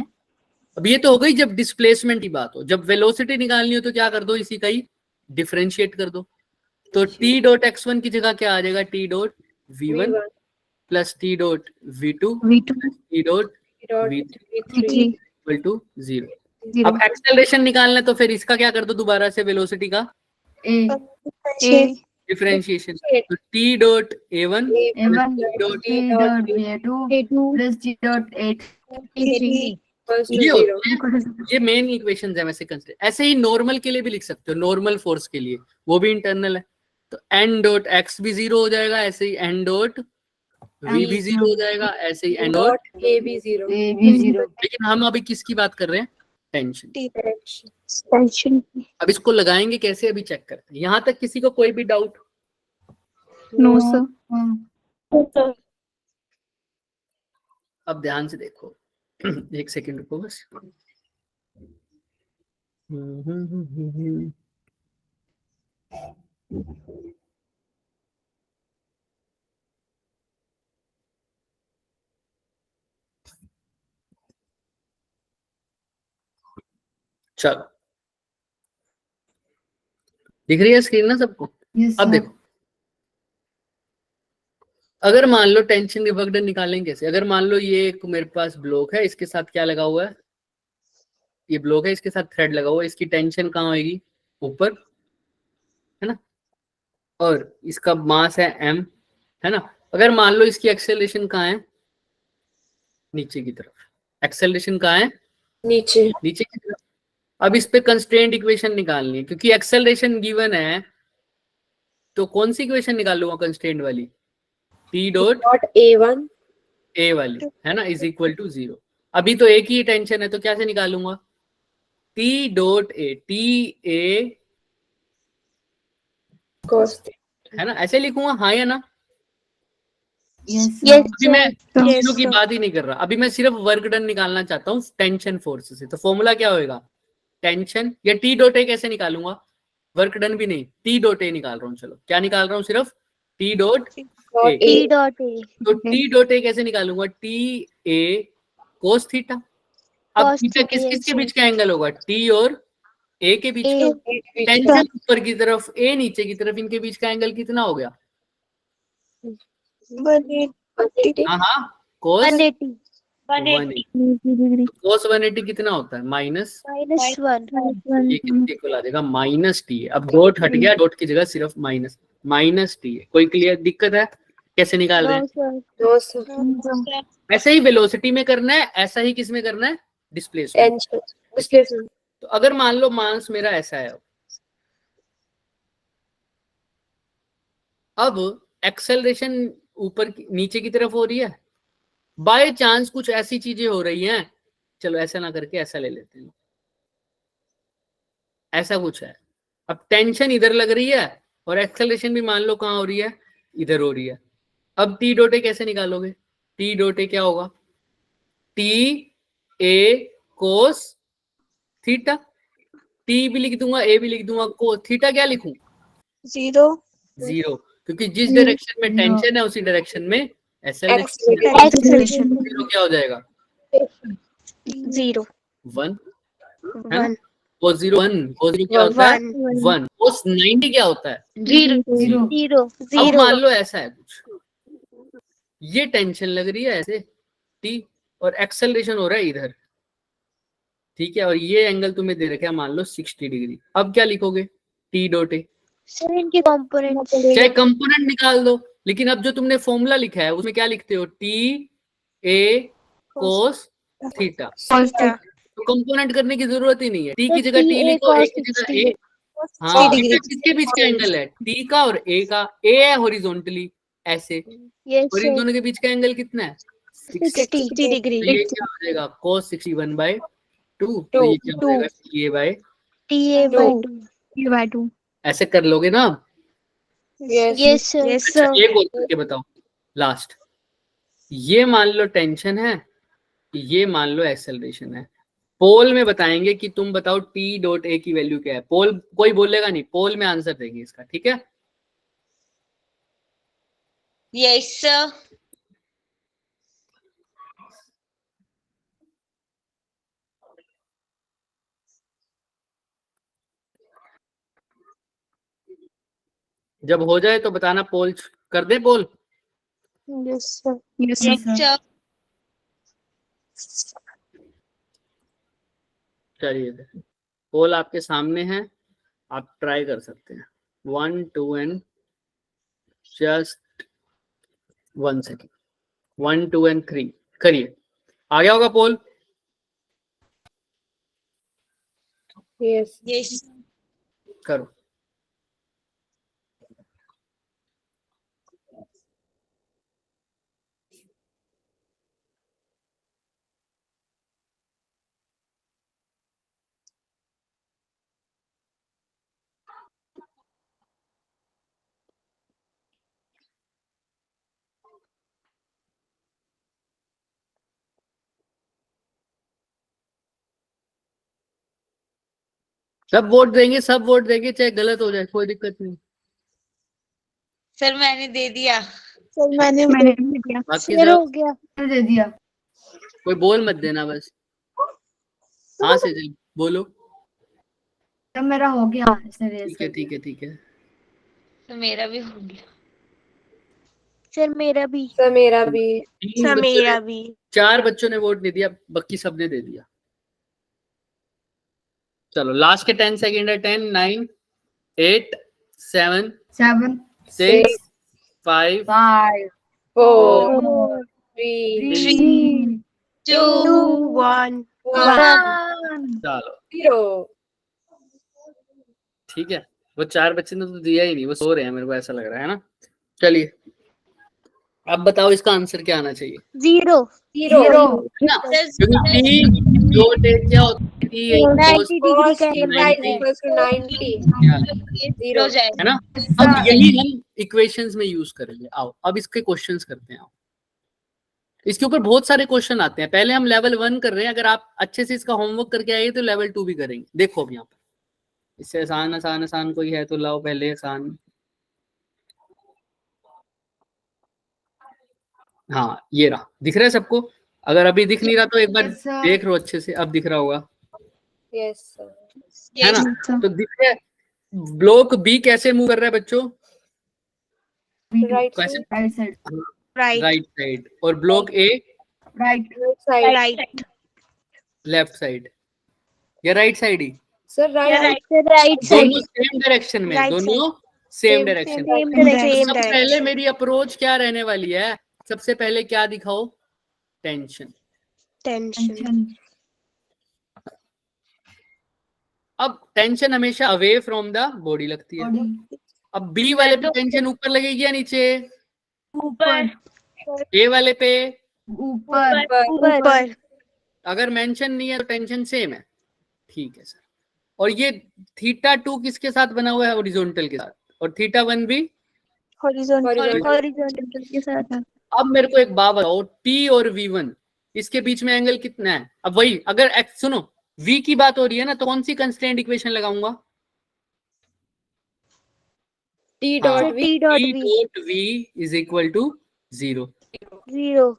अब ये तो हो गई जब डिस्प्लेसमेंट की बात हो। जब वेलोसिटी निकालनी हो तो क्या कर दो? इसी का ही डिफरेंशिएट कर दो। तो T डॉट x1 की जगह क्या आ जाएगा? T dot v1 plus T dot v2 T dot v3 equal to 0। अब एक्सेलरेशन निकालना है तो फिर इसका क्या कर दो? दोबारा से वेलोसिटी का डिफरेंशिएशन। तो T dot a1 plus T dot A2 ये मेन इक्वेशंस है वैसे कंसिडर। ऐसे ही नॉर्मल के लिए भी लिख सकते हो, नॉर्मल फोर्स के लिए, वो भी इंटरनल है। तो n डॉट x भी 0 हो जाएगा, ऐसे ही n डॉट v भी 0 हो जाएगा, ऐसे ही n डॉट A भी 0. लेकिन हम अभी किसकी बात कर रहे हैं? टेंशन। Tension. अब इसको लगाएंगे कैसे, अभी चेक करते हैं। यहाँ तक किसी को कोई भी डाउट? No, sir. अब ध्यान से देखो, एक सेकंड रुको बस। चलो, दिख रही है स्क्रीन ना सबको? अब देखो, अगर मान लो टेंशन के वर्क डन निकालेंगे कैसे? अगर मान लो ये एक मेरे पास ब्लॉक है, इसके साथ क्या लगा हुआ है? ये ब्लॉक है, इसके साथ थ्रेड लगा हुआ है, इसकी टेंशन कहाँ होगी, ऊपर, है ना, और इसका मास है m, है ना। अगर मान लो इसकी एक्सेलरेशन कहाँ है, नीचे की तरफ, एक्सेलरेशन कहाँ है, नीचे। नीचे की तरफ। अब इस पे कंस्ट्रेंट इक्वेशन निकालनी है, क्योंकि एक्सेलरेशन गिवन है, तो कौन सी इक्वेशन निकालूंगा कंस्ट्रेंट वाली, टी डॉट डॉट A1 ए वाली, है ना, इज इक्वल टू 0। अभी तो एक ही टेंशन है, तो क्या से निकालूंगा, T dot A, T A cos है ना, ऐसे लिखूंगा, हाँ या ना। Yes, अभी मैं yes, तीनों की sir. बात ही नहीं कर रहा, अभी मैं सिर्फ वर्क डन निकालना चाहता हूँ टेंशन फोर्स से। तो फॉर्मूला क्या होएगा, टेंशन, या टी डॉट ए कैसे निकालूंगा, वर्क डन भी नहीं, टी डॉट ए निकाल रहा हूँ। चलो क्या निकाल रहा हूँ, सिर्फ T dot dot A. A dot A. तो टी डॉट ए कैसे निकालूंगा, टी ए कोस थीटा। अब Cos थीटा theta, किस किस yes, के sir. बीच का एंगल होगा, टी और ए के बीच A. का। टेंशन ऊपर की तरफ, ए नीचे की तरफ, इनके बीच का एंगल कितना हो गया, 180 हाँ हाँ, कोस 180 180। degree. कोस 180 कितना होता है, माइनस, -1. ये कितने को ला देगा, माइनस टी है। अब डॉट हट गया, डॉट की जगह सिर्फ माइनस टी है। कोई क्लियर दिक्कत है, कैसे निकाल रहे No, हैं, sir. no sir ऐसा ही वेलोसिटी में करना है, ऐसा ही किस में करना है, डिस्प्लेसमेंट। tension displacement तो अगर मान लो मास मेरा ऐसा है, अब एक्सेलरेशन ऊपर नीचे की तरफ हो रही है, बाय चांस कुछ ऐसी चीजें हो रही हैं, चलो ऐसा ना करके ऐसा ले लेते हैं, ऐसा कुछ है। अब टेंशन इधर लग रही है और एक्सेलरेशन भी मान लो कहाँ हो रही है, इधर हो रही है। अब टी डॉट ए कैसे निकालोगे, टी डॉट ए क्या होगा, T A cos theta, T भी लिख दूंगा, ए भी लिख दूंगा, को थीटा क्या लिखूं, 0. 0, क्योंकि जिस डायरेक्शन में टेंशन है उसी डायरेक्शन में एक्सेलरेशन है। Acceleration. 0 क्या हो जाएगा, 0. 1, है ना, 1. कोस 0 1, कोस 0 क्या होता है 1, कोस 90 क्या होता है 0 0. अब मान लो ऐसा है कुछ, ये टेंशन लग रही है ऐसे टी, और एक्सेलरेशन हो रहा है इधर, ठीक है, और ये एंगल तुम्हें दे रखा है मान लो 60 डिग्री। अब क्या लिखोगे, टी डॉट ए, सर इनके कंपोनेंट्स चाहे कंपोनेंट निकाल दो, लेकिन अब जो तुमने फॉर्मूला लिखा है उसमें क्या लिखते हो, टी ए कोस थीटा। तो कंपोनेंट करने की जरूरत ही नहीं है, टी की जगह टी लिखो, ए की जगह ए। हाँ, थीटा किसके बीच का एंगल है, टी का और ए का, ए है हॉरिजॉन्टली ऐसे, और इन दोनों के बीच का एंगल कितना है 60 degree. तो ये क्या हो जाएगा cos 61/2, तो ये क्या हो जाएगा TA/2. ऐसे कर लोगे ना। Yes, sir. अच्छा एक और करके बताओ लास्ट, ये मान लो टेंशन है, ये मान लो एक्सेलरेशन है, पोल में बताएंगे कि तुम बताओ टी डॉट ए की वैल्यू क्या है, पोल कोई बोलेगा नहीं, पोल में आंसर देंगे इसका, ठीक है। यस सर जब हो जाए तो बताना, पोल कर दे पोल। Yes, sir. यस सर चलिए पोल आपके सामने है, आप ट्राई कर सकते हैं, 1 2 एंड जस्ट 1 सेकेंड, 1 2 एंड 3 करिए, आ गया होगा पोल। yes यस करो, सब वोट देंगे, सब वोट देंगे, चाहे गलत हो जाए कोई दिक्कत नहीं। सर मैंने दे दिया सर मैंने दिया. बाकी Sir सब हो गया. दे दिया। कोई बोल मत देना बस, हाँ से जी बोलो, तब मेरा हो गया सर, ठीक है ठीक है ठीक है। तो मेरा भी हो गया सर मेरा भी. sir मेरा भी 3 बच्चों ने, भी. 4 बच्चों ने वोट नहीं दिया, बाकी सबने दे दिया। चलो लास्ट के 10 सेकेंड है। 10 9 8 7 7 6 5 5 4 4 3 3 2 2 1 1 चलो 0 ठीक है। वो 4 बच्चे ने तो दिया ही नहीं, वो सो रहे हैं, मेरे को ऐसा लग रहा है ना। चलिए अब बताओ इसका आंसर क्या आना चाहिए 0 0 ना, क्योंकि टी जो क्या होता है टी एक cos 90 डिग्री cos का theta एंगल है। equals to 90 0 है जाएगा। ना। अब यही हम इक्वेशंस में यूज करेंगे। आओ अब इसके क्वेश्चंस करते हैं। आओ इसके ऊपर बहुत सारे क्वेश्चन आते हैं। पहले हम लेवल 1 कर रहे हैं, अगर आप अच्छे से इसका होमवर्क करके आइए तो लेवल 2 भी करेंगे। देखो अब यहाँ पर इससे आसान आसान आसान कोई है तो लाओ पहले आसान। हाँ ये रहा, दिख रहा है सबको? अगर अभी दिख नहीं रहा तो एक बार Yes, sir. देख लो अच्छे से, अब दिख रहा होगा yes sir है ना। sir. तो दिख रहा है ब्लॉक बी कैसे मूव कर रहा है बच्चों? right कैसे? side right side right right side. और block A right right side right left side या राइट साइड ही? sir right राइट साइड दोनों सेम डायरेक्शन में, Right दोनों सेम Same, डायरेक्शन। सेम सबसे डायरेक्शन पहले मेरी अप्रोच क्या रहने वाली है? सबसे पहले क्या दिखाओ? टेंशन। टेंशन अब टेंशन हमेशा अवे फ्रॉम द बॉडी लगती है। बॉडी अब बी वाले पे टेंशन ऊपर लगेगी या नीचे? ऊपर ए वाले पे ऊपर ऊपर अगर मेंशन नहीं है तो टेंशन सेम है। ठीक है सर। और ये थीटा 2 किसके साथ बना हुआ है? हॉरिजॉन्टल के साथ। और थीटा 1 भी हॉरिजॉन्टल Horizontal के साथ। अब मेरे को एक बात बताओ, टी और V1 इसके बीच में एंगल कितना है? अब वही अगर एक्स सुनो V की बात हो रही है ना, तो कौन सी कंस्ट्रेंट इक्वेशन लगाऊंगा? t हाँ, dot v T dot T V dot V is equal to 0। 0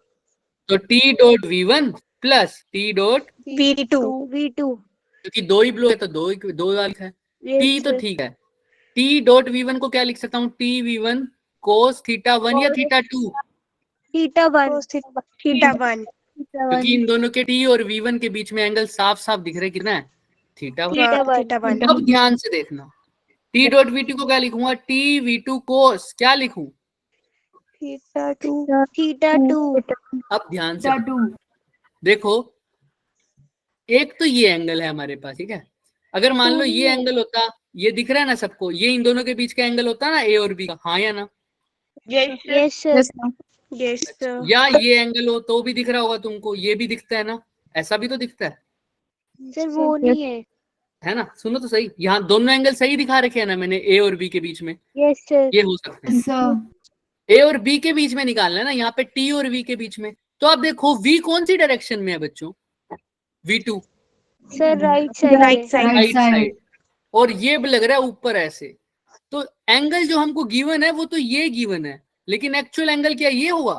तो T dot V1 plus T dot, V2 क्योंकि दो ही ब्लॉक है तो दो वाले है। T तो ठीक है। T डॉट V1 को क्या लिख सकता हूँ? T V1 कोस थीटा 1 या थीटा 2? थीटा 1 क्योंकि इन दोनों के T और V1 के बीच में एंगल साफ साफ दिख रहा है, कितना है? थीटा 1। थीटा 1 अब ध्यान से देखना, T डॉट V2 को क्या लिखूंगा? T V2 कोस क्या लिखूं? थीटा 2 अब ध्यान से टू देखो, एक तो ये एंगल है हमारे पास, ठीक है। अगर मान लो ये एंगल होता, ये दिख रहा है ना सबको, ये इन दोनों के बीच का एंगल होता ना ए और बी का, हाँ या ना? यस सर या ये एंगल हो तो भी दिख रहा होगा तुमको, ये भी दिखता है ना, ऐसा भी तो दिखता सर वो नहीं है ना। सुनो तो सही, यहाँ दोनों एंगल सही दिखा रखे हैं ना मैंने, ए और बी के बीच में। यस सर ये हो सकते हैं, सर ए और बी के बीच में निकालना है ना, यहाँ पे टी और वी के बीच में। तो आप देखो वी कौन सी डायरेक्शन में है बच्चों? V2 sir right side Right right side. Side. और ये लग रहा है ऊपर ऐसे। तो एंगल जो हमको गिवन है वो तो ये गिवन है, लेकिन एक्चुअल एंगल क्या ये हुआ?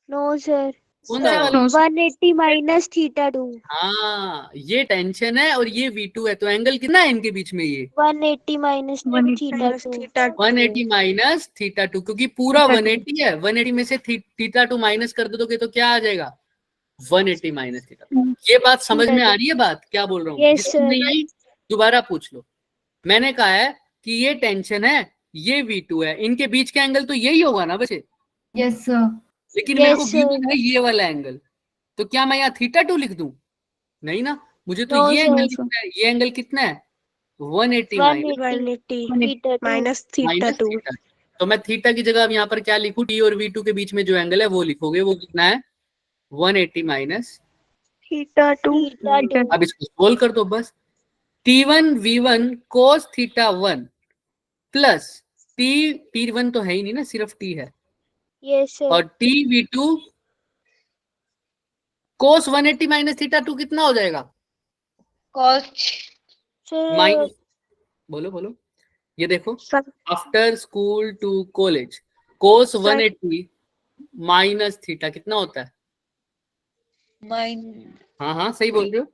नो सर कौन सा वाला? 180 माइनस थीटा 2 हाँ ये टेंशन है और ये V2 है, तो एंगल कितना है इनके बीच में? ये 180 माइनस थीटा 2 180 माइनस थीटा 2, क्योंकि पूरा 180 है। 180 में से थीटा 2 माइनस कर दोगे तो क्या आ जाएगा? 180 माइनस थीटा 2। ये बात समझ में आ रही है? बात क्या बोल रहा हूँ? Yes, जिसको नहीं आई दोबारा पूछ लो। मैंने कहा है कि ये टेंशन है, ये V2 है, इनके बीच का एंगल तो यही होगा ना बच्चे। यस सर लेकिन मेरे को Yes, गिवन है ये वाला एंगल, तो क्या मैं यहाँ थीटा 2 लिख दूं? नहीं ना, मुझे तो No, ये sir. एंगल लिखना है। ये एंगल कितना है? 180 माइनस 180 थीटा 2 थीटा। तो मैं थीटा की जगह अब यहाँ पर क्या लिखूं? T और V2 के बीच में जो एंगल है वो लिखोगे, वो कितना है? 180 माइनस थीटा 2 अब इसको सोल्व कर दो बस। T1 V1 cos theta 1 plus T1 तो है ही नहीं ना, सिर्फ T है। यस सर और T V2 cos 180 minus theta 2 कितना हो जाएगा? सर माइनस, बोलो बोलो, ये देखो, after school to college cos 180 minus theta कितना होता है? हाँ हाँ सही बोल रहे हो।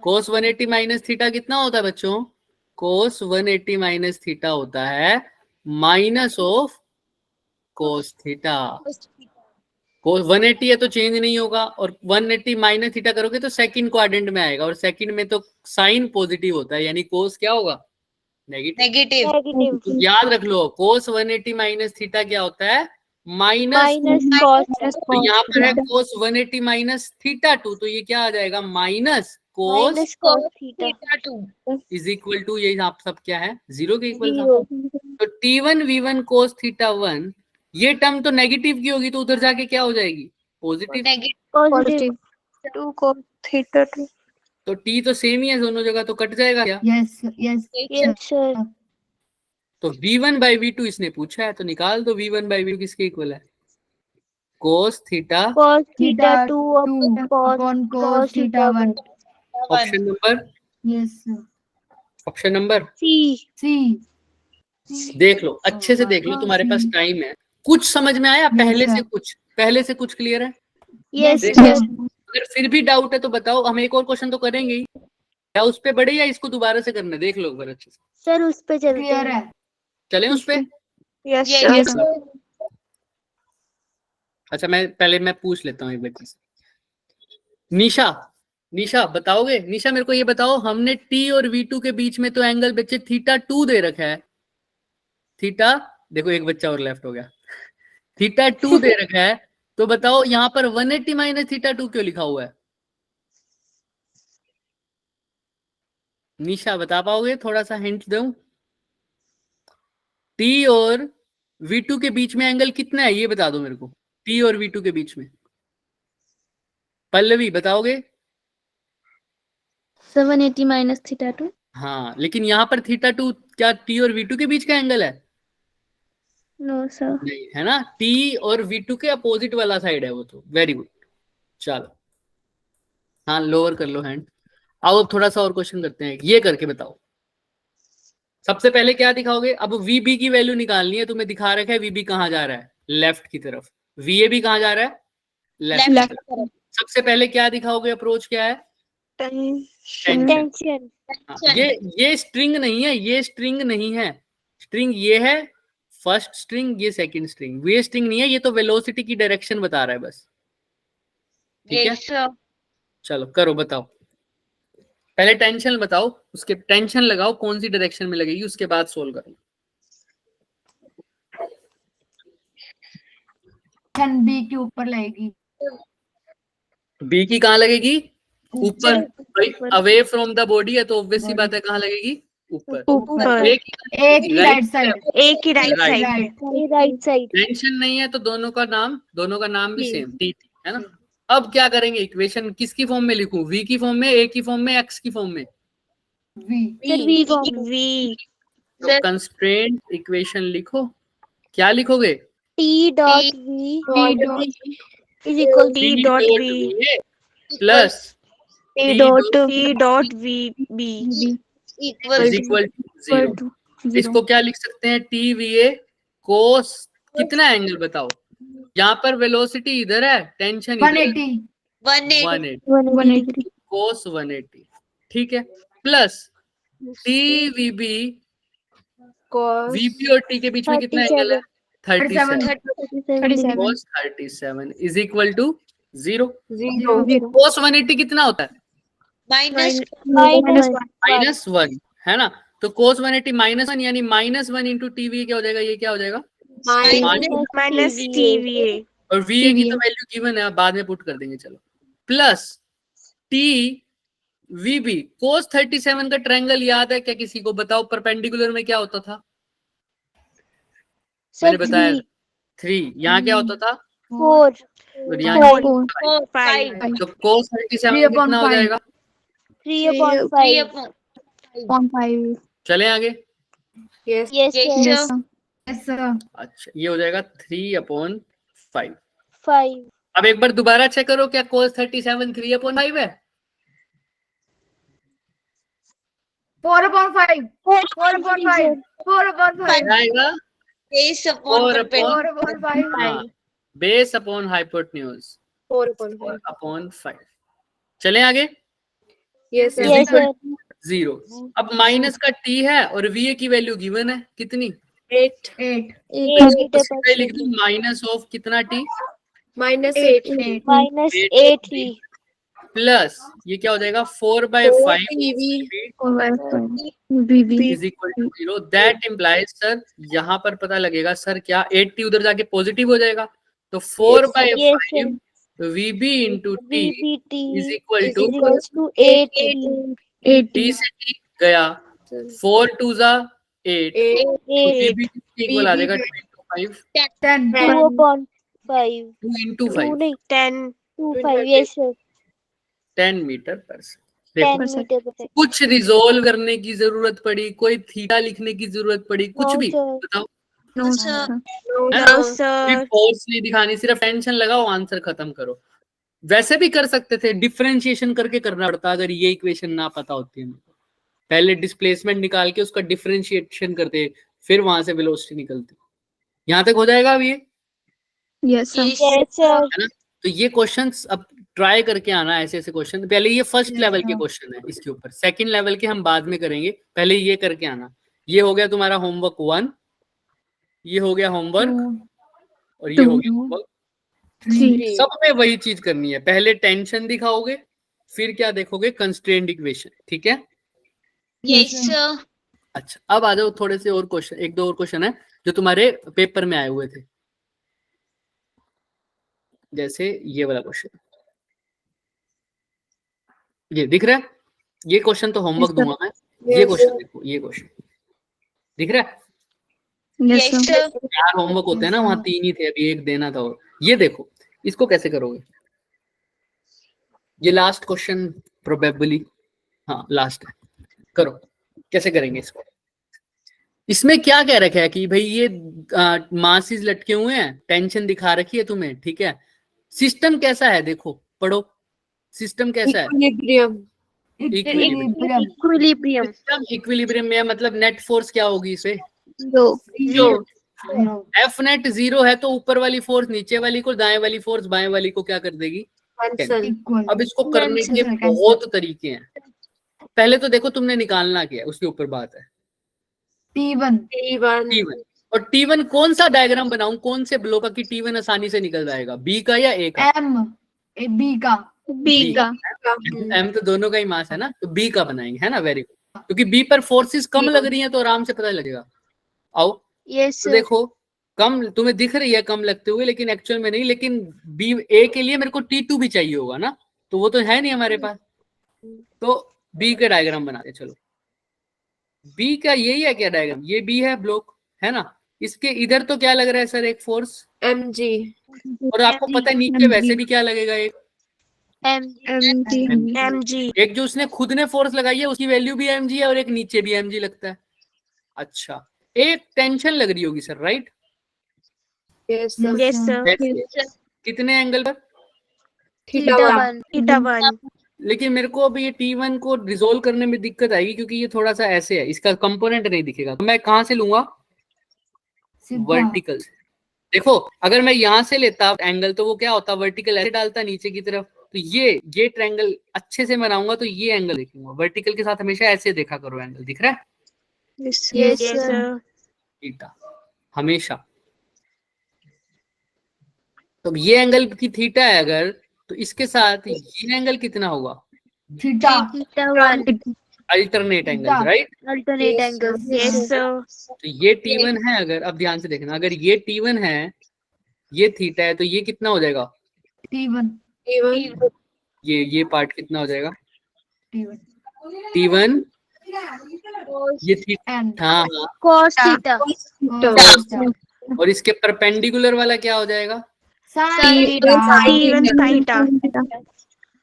cos 180 माइनस थीटा कितना होता है बच्चों? cos 180 माइनस थीटा होता है माइनस ऑफ cos थीटा। कोस 180 है तो चेंज नहीं होगा, और 180 माइनस थीटा करोगे तो सेकंड क्वाड्रेंट में आएगा, और सेकंड में तो साइन पॉजिटिव होता है, यानी कोस क्या होगा? नेगेटिव। नेगेटिव। नेगेटिव याद रख लो, कोस 180 माइनस थीटा क्या होता है? माइनस। माइनस कॉस तो यहाँ पर है कोस 180 माइनस थीटा 2, तो ये क्या आ जाएगा? Minus cos minus cos theta theta 2 is equal to, ये आप सब क्या है? 0 के इक्वल था। जीरो तो T1 V1 कोस थीटा 1, ये टर्म तो नेगेटिव की होगी, तो उधर जाके क्या हो जाएगी? Positive. Negative. Positive 2 cos theta 2 तो T तो सेम ही है दोनों जगह, तो कट जाएगा क्या? यस यस यस सर तो V1 बाई V2 इसने पूछा है, तो निकाल दो V1 बाई V2 किसके इक्वल है? Cos theta cos theta theta 2 2 cos upon cos theta 1 option number, yes option number C C देख लो, अच्छे से देख लो, तुम्हारे पास टाइम है। कुछ समझ में आया? पहले से कुछ क्लियर है? यस देखो, सर अगर फिर भी डाउट है तो बताओ, हम एक और क्वेश्चन तो करेंगे ही। क्या उस पे बढ़े या इसको दोबारा से करना है? देख लो एक बार अच्छे से। सर उस पे चलते क्लियर हैं है चलें उस पे? यस Yes, सर अच्छा, मैं पूछ लेता हूँ एक बच्चे से। निशा बताओगे? निशा मेरे को ये बताओ, हमने T और V2 के बीच में तो एंगल बच्चे थीटा 2 दे रखा है। थीटा, देखो एक बच्चा और लेफ्ट हो गया। थीटा 2 दे रखा है, तो बताओ यहाँ पर 180 माइनस थीटा 2 क्यों लिखा हुआ है? निशा बता पाओगे? थोड़ा सा हिंट दूं। T और V2 के बीच में एंगल कितना है, ये बता दो मेरे को। T और V2 के बीच में, पल्लवी बताओगे? 780 माइनस थीटा 2 हाँ, लेकिन यहाँ पर थीटा 2 क्या T और V2 के बीच का एंगल है? नो सर नहीं है ना, T और V2 के अपोजिट वाला साइड है वो तो। वेरी गुड, चलो हाँ, लोअर कर लो हैंड। आओ अब थोड़ा सा और क्वेश्चन करते हैं, ये करके बताओ। सबसे पहले क्या दिखाओगे? अब VB की वैल्यू निकालनी है, तुम्हें दिखा रखा है VB कहाँ जा रहा है? लेफ्ट की तरफ। VAB कहाँ जा रहा है? लेफ्ट की तरफ। सबसे पहले क्या दिखाओगे? अप्रोच क्या है? टेंशन हाँ, ये स्ट्रिंग नहीं है, ये स्ट्रिंग नहीं है। स्ट्रिंग ये है फर्स्ट स्ट्रिंग, ये सेकंड स्ट्रिंग। ये स्ट्रिंग नहीं है, ये तो वेलोसिटी की डायरेक्शन बता रहा है बस। ठीक है, Yes, sir. चलो करो, बताओ। पहले टेंशन बताओ, उसके टेंशन लगाओ कौन सी डायरेक्शन में लगेगी, उसके बाद सोल्व करो। टेंशन बी के ऊपर लगेगी बी की कहाँ लगेगी? ऊपर। भाई अवे फ्रॉम द बॉडी है तो ऑब्वियस सी बात है, कहाँ लगेगी? ऊपर। ऊपर एक ही राइट साइड एक ही right Right. Side right side tension नहीं है तो दोनों का नाम भी सेम, टी है ना। अब क्या करेंगे? इक्वेशन किसकी फॉर्म में लिखूं? V की फॉर्म में, A की फॉर्म में, X की फॉर्म में? वी वी तो कंस्ट्रेंट इक्वेशन लिखो। क्या लिखोगे? T dot V is equal T dot V plus T dot V B Equal is equal to 0। इसको क्या लिख सकते हैं? टी वी ए कोस कितना एंगल बताओ? यहाँ पर वेलोसिटी इधर है, टेंशन इधर है। 180. 180 कोस 180, ठीक है। Plus T V B, VP और टी के बीच में कितना एंगल है? 37 cos 37 is equal to 0। Cos 180 कितना होता है? -1 है ना। तो कोस 180 -1 यानी -1 इंटू टीवी क्या हो जाएगा? ये क्या हो जाएगा? माइनस टी वी ए और VA की तो वैल्यू गिवन है, बाद में पुट कर देंगे। चलो, प्लस टी VB कोस 37 का ट्रायंगल याद है क्या किसी को? बताओ, परपेंडिकुलर में क्या होता था? मैंने बताया 3। यहाँ क्या होता था? 4 और यहाँ 5 तो कोस 37 कितना हो जाएगा? 3/5 चले आगे। यस अच्छा, ये हो जाएगा 3/5। 5 अब एक बार दोबारा चेक करो, क्या कोस 37 3/5 है? 4/5 आएगा Base upon perpendicular. 4/5 base upon hypotenuse 4/5। चले आगे। यस 0। अब माइनस का t है और VA की वैल्यू गिवन है कितनी? 8 लिख दो माइनस ऑफ कितना t? -8 -8 प्लस ये क्या हो जाएगा 4/5 is equal to 0। That implies sir यहाँ पर पता लगेगा सर क्या 8t उधर जाके पॉजिटिव हो जाएगा, तो 4/5 VB into T is equal to to 8 t से t गया 4 2 जा 8 तो VB इक्वल आ जाएगा 2 into 5 10 2.5 2 into 5 नहीं 10 2.5 यस सर 10 मीटर पर सेकंड। 10 मीटर पर सेकंड। कुछ रिजोल्व करने की जरूरत पड़ी, कोई थीटा लिखने की जरूरत पड़ी, कुछ No, भी sir. बताओ, नो है नो ना? सर फोर्स नहीं दिखानी, सिर्फ टेंशन लगाओ, आंसर खत्म करो। वैसे भी कर सकते थे, डिफरेंशिएशन करके करना पड़ता अगर ये इक्वेशन ना पता होती है। पहले डिस्प्लेसमेंट निकाल के उसका डिफरेंशिएशन करते, फिर वहां से वेलोसिटी निकलती। यहाँ तक हो जाएगा अब ये, यस सर है ना? तो ये क्वेश्चंस अब ट्राई करके आना, ऐसे ऐसे क्वेश्चन। पहले ये फर्स्ट Yes, लेवल के sir. क्वेश्चन है, इसके ऊपर सेकंड लेवल के हम बाद में करेंगे, पहले ये करके आना। ये हो गया तुम्हारा होमवर्क 1, ये हो गया होमवर्क, और ये हो गया होमवर्क 3 सब में वही चीज करनी है। पहले टेंशन दिखाओगे, फिर क्या देखोगे, कंस्ट्रेंट इक्वेशन, ठीक है? Yes sir. अच्छा, अब आ जाओ थोड़े से और क्वेश्चन, एक दो और क्वेश्चन है जो तुम्हारे पेपर में आए हुए थे। जैसे ये वाला क्वेश्चन, ये दिख रहा है? ये क्वेश्चन तो होमवर्क दूंगा मैं। ये क्वेश्चन देखो, ये क्वेश्चन दिख रहा है? Yes sir. 4 होमवर्क होते हैं ना, वहां 3 ही थे, अभी एक देना था। और ये देखो, इसको कैसे करोगे? ये लास्ट क्वेश्चन प्रोबेबली, हाँ लास्ट है, करो। कैसे करेंगे इसको? इसमें क्या कह रखा है कि भाई ये मासेस लटके हुए हैं, टेंशन दिखा रखी है तुम्हें, ठीक है? सिस्टम कैसा है देखो, पढ़ो। सिस्टम कैसा है? इक्विलिब्रियम सिस्टम इक्विलिब्रियम में है, मतलब नेट फोर्स क्या होगी इसे? जो एफ नेट 0 है तो ऊपर वाली फोर्स नीचे वाली को, दाएं वाली फोर्स बाएं वाली को क्या कर देगी? अब इसको करने के बहुत तरीके हैं। पहले तो देखो तुमने निकालना क्या है, उसके ऊपर बात है। T1 और T1 कौन सा डायग्राम बनाऊं, कौन से ब्लॉक का कि T1 आसानी से निकल जाएगा? बी का या ए का? बी का एम तो दोनों का ही मास है ना, तो बी का बनाएंगे, है ना? वेरी गुड, क्योंकि बी पर फोर्सेस कम लग रही हैं तो आराम से पता लगेगा। आओ यस तो देखो, कम तुम्हें दिख रही है कम लगते हुए, लेकिन एक्चुअल में नहीं। लेकिन बी ए के लिए मेरे को T2 भी चाहिए होगा ना, तो वो तो है नहीं हमारे पास। तो बी का डायग्राम बनाते चलो। बी का यही है क्या डायग्राम? ये बी है ब्लॉक, है ना? इसके इधर तो क्या लग रहा है सर? एक फोर्स mg और आपको पता है नीचे वैसे भी क्या लगेगा? एक mg एक जो उसने खुद ने फोर्स लगाई है उसकी वैल्यू भी mg है, और एक नीचे भी mg लगता है। अच्छा, एक टेंशन लग रही होगी सर, राइट? यस सर कितने एंगल पर? थीटा 1 लेकिन मेरे को अभी ये T1 को रिजोल्व करने में दिक्कत आएगी, क्योंकि ये थोड़ा सा ऐसे है, इसका कंपोनेंट नहीं दिखेगा। तो मैं कहां से लूंगा? वर्टिकल से। देखो, अगर मैं यहां से लेता एंगल तो वो क्या होता? वर्टिकल ऐसे डालता नीचे की तरफ। तो ये ट्रायंगल अच्छे से बनाऊंगा तो ये एंगल देखूंगा। वर्टिकल के साथ हमेशा ऐसे देखा करो, एंगल दिख रहा है? यस सर थीटा हमेशा। तो ये एंगल की थीटा है अगर, तो इसके साथ ये एंगल कितना होगा? Theta alternate angle, right? Alternate angle yes sir तो ये T1 है अगर, अब ध्यान से देखना, अगर ये T1 है, ये थीटा है, तो ये कितना हो जाएगा? T1 ये पार्ट कितना हो जाएगा? T1 ये थीटा, हाँ हाँ, cos थीटा और इसके परपेंडिकुलर वाला क्या हो जाएगा? sin थीटा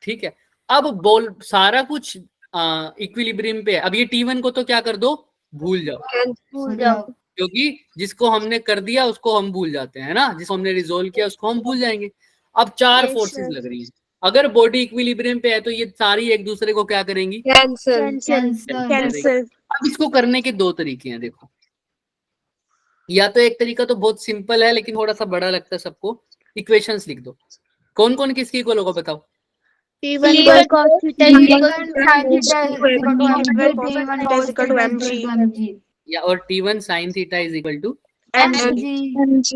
ठीक है। अब बोल सारा कुछ इक्विलिब्रियम पे है। अब ये T1 को तो क्या कर दो? भूल जाओ, क्योंकि जिसको हमने कर दिया उसको हम भूल जाते हैं ना, जिसको हमने रिजोल्व किया उसको हम भूल जाएंगे। अब 4 फोर्सेस लग रही है। अगर बॉडी इक्विलिब्रियम पे है तो ये सारी एक दूसरे को क्या करेंगी? कैंसिल। अब इसको करने के 2 तरीके हैं, देखो। या तो एक तरीका तो बहुत सिंपल है लेकिन थोड़ा सा बड़ा लगता है सबको, इक्वेशंस लिख दो। कौन कौन किसकी इक्वल होगा बताओ? T1 cos theta या और T1 sin theta is equal to mg mg।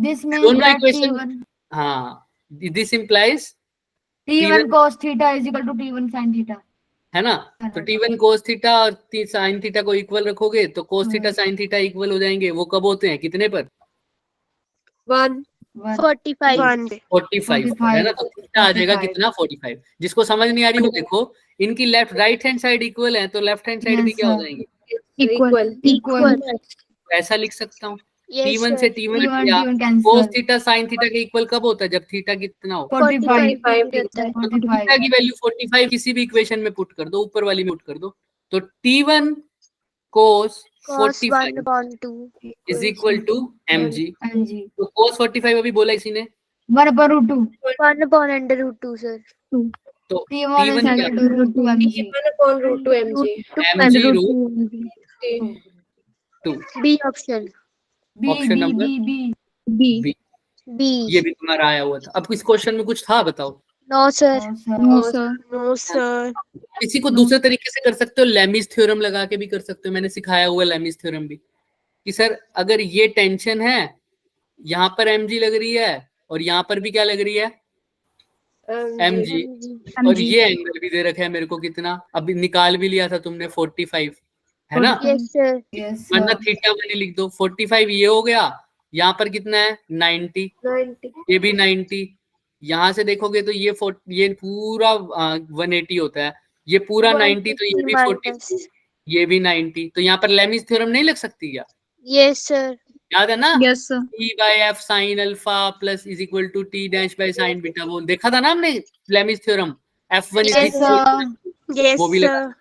this means दोनों that इक्वेशन T1 हाँ, this implies T1 cos theta is equal to T1 sin theta. है ना, तो T1 cos थीटा और sin थीटा को equal रखोगे तो cos theta sin theta equal हो जाएंगे। वो कब होते हैं, कितने पर? 1 45 45 पर, है ना, तो थीटा आ जाएगा कितना, 45। जिसको समझ नहीं आ रही वो देखो, इनकी राइट हैंड साइड इक्वल है तो लेफ्ट हैंड साइड भी क्या हो जाएंगी, equal. ऐसा लिख सकता हूँ। Yes, T1 से sir. T1 T1 किया, T1 cancel. cos theta sin theta के इक्वल कब होता है, जब थीटा कितना हो, 45 होता है। तो थीटा की वैल्यू 45 किसी भी इक्वेशन में पुट कर दो, ऊपर वाली में पुट कर दो, तो T1 cos Cos 45 1/2 is equal to mg। mg तो cos 45 अभी बोला इसी ने, 1/√2 1/√2 sir. तो T1 is T1 क्या, equal to √2 mg. 1/√2 mg. mg root 2। B option. B Option B number? B B B, B. ये भी तुम्हारा आया हुआ था। अब इस क्वेश्चन में कुछ था बताओ? No sir. No, sir. No sir. किसी को दूसरे तरीके से कर सकते हो, लेमिस थ्योरम लगा के भी कर सकते हो, मैंने सिखाया हुआ लेमिस थ्योरम भी, कि सर अगर ये टेंशन है, यहाँ पर mg लग रही है और यहाँ पर भी क्या लग रही है, mg, और ये एंगल भी दे रखा है मेरे को कितना, अभी निकाल भी लिया था तुमने 45, है ना, Yes sir. Yes, वरना sir. थीटा मैंने लिख दो, 45 ये हो गया, यहाँ पर कितना है 90, 90. ये भी 90, यहाँ से देखोगे तो ये पूरा 180 होता है, ये पूरा 90, तो ये भी 40, ये भी 90, तो यहाँ पर लेमिस थ्योरम नहीं लग सकती क्या? Yes sir. याद है ना, Yes sir. T by f sin alpha plus is equal to T dash by sin beta, वो देखा था ना हमने Lami's theorem, F1 Yes, sir. Yes वो भी लगा। sir.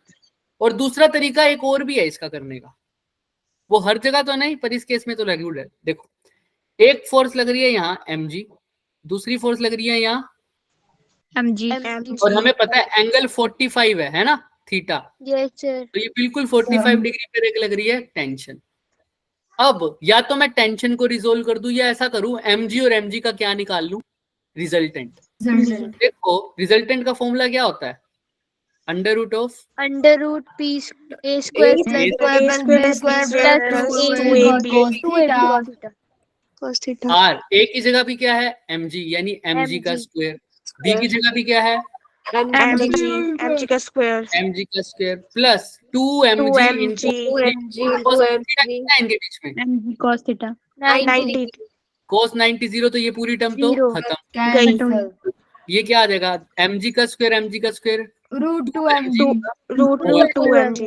और दूसरा तरीका एक और भी है इसका करने का, वो हर जगह तो नहीं पर इस केस में तो लैग्यूड है। देखो, एक फोर्स लग रही है यहाँ mg, दूसरी फोर्स लग रही है यहाँ, mg. और हमें पता है एंगल 45 है ना थीटा, Yes sir. तो ये बिल्कुल 45 डिग्री पर एक लग रही है टेंशन। अब या तो मैं टेंशन को रिजोल्व कर दूं या ऐसा करूं, mg और mg का क्या निकाल लूं, रिजल्टेंट। देखो रिजल्टेंट का फॉर्मूला क्या होता है, under root of √p a square plus B square plus 2ab cos theta. Cos theta. r, a की जगह भी क्या है mg, यानी mg का mg. स्क्वायर, b की जगह भी क्या है mg का square. mg का square plus 2mg 2mg. Into 2mg. इनके बीच में mg cos theta. 90. cos 90 0, तो ये पूरी टर्म तो Zero. खत्म। Cancel. ये क्या आ जाएगा, mg का square √2mg. Root 2mg.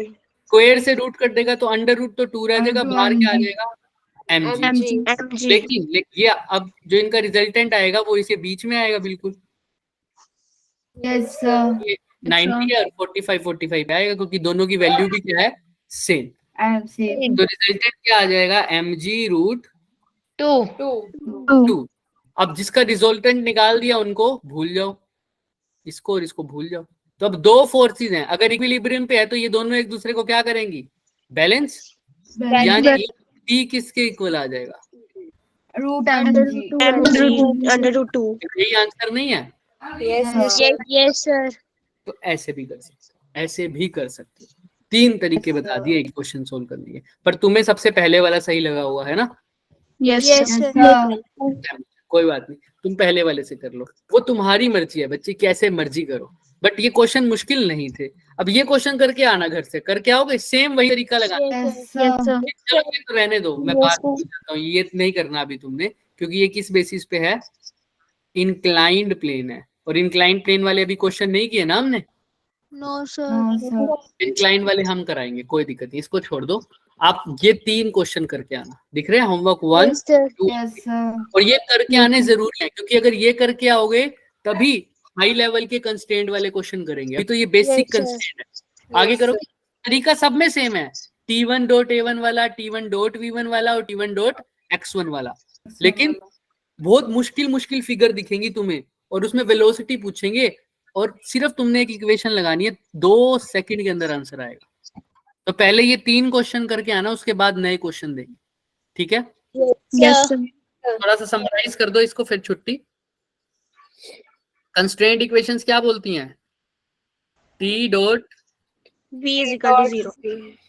Square से रूट कट देगा तो अंडर रूट तो 2 रह जाएगा, बाहर क्या आ mg. जाएगा mg। mg. लेकिन ये अब जो इनका रिजल्टेंट आएगा वो इसे बीच में आएगा बिल्कुल, Yes, sir. ये 90 और 45 आएगा, क्योंकि दोनों की वैल्यू भी क्या है, सेम। I'm saying तो रिजल्टेंट क्या आ जाएगा, mg रूट 2. 2। अब जिसका रिजल्टेंट निकाल दिया उनको भूल जाओ, इसको और इसको भूल जाओ। तो अब दो फोर्सेस हैं, अगर इक्विलिब्रियम पे है तो ये दोनों एक दूसरे को क्या करेंगी, बैलेंस, यानी T किसके इक्वल आ जाएगा, √mg. Under root 2. यही आंसर नहीं है, Yes, Yes, Yes sir. तो ऐसे भी कर सकते हो, ऐसे भी कर सकते हो। 3 तरीके बता दिए एक क्वेश्चन सोल्व करने के, पर तुम्हें सबसे पहले वाला सही लगा हुआ है ना, Yes Yes sir. sir. कोई बात नहीं, तुम पहले वाले से कर लो, वो तुम्हारी मर्जी है बच्चे, कैसे मर्जी करो, बट ये क्वेश्चन मुश्किल नहीं थे। अब ये क्वेश्चन करके आना, घर से करके आओगे, सेम वही तरीका लगाना। Yes Yes, sir. Yes sir. चलो ये तो रहने दो, मैं बात करता हूँ, ये नहीं करना अभी तुमने, क्योंकि ये किस बेसिस पे है, इंक्लाइंड प्लेन है, और इंक्लाइंड प्लेन वाले अभी क्वेश्चन नहीं किए ना हमने, No sir. No, sir. Inclined वाले हम कराएंगे, कोई दिक्कत नहीं, इसको छोड़ दो। आप ये 3 क्वेश्चन करके आना, दिख रहे हैं, homework 1 Yes sir. 2, Yes, sir. और ये करके आने जरूरी है, क्योंकि अगर ये करके आओगे तभी हाई लेवल के कंस्ट्रेंट वाले क्वेश्चन करेंगे, अभी तो ये बेसिक Yes, sir. कंस्ट्रेंट है। आगे करोगे, तरीका सब में सेम है, T1.A1 वाला, T1.V1 वाला और T1.X1 वाला, लेकिन बहुत मुश्किल फिगर दिखेंगी तुम्हें, और उसमें वेलोसिटी पूछेंगे, और सिर्फ तुमने एक इक्वेशन लगानी है, 2 सेकंड के अंदर आंसर आएगा। तो पहले ये 3 क्वेश्चन करके आना, उसके बाद नए क्वेश्चन देंगे, ठीक है? Yes sir. थोड़ा सा समराइज कर दो इसको, फिर छुट्टी। कंस्ट्रेंट इक्वेशंस क्या बोलती हैं, T dot V is equal to 0.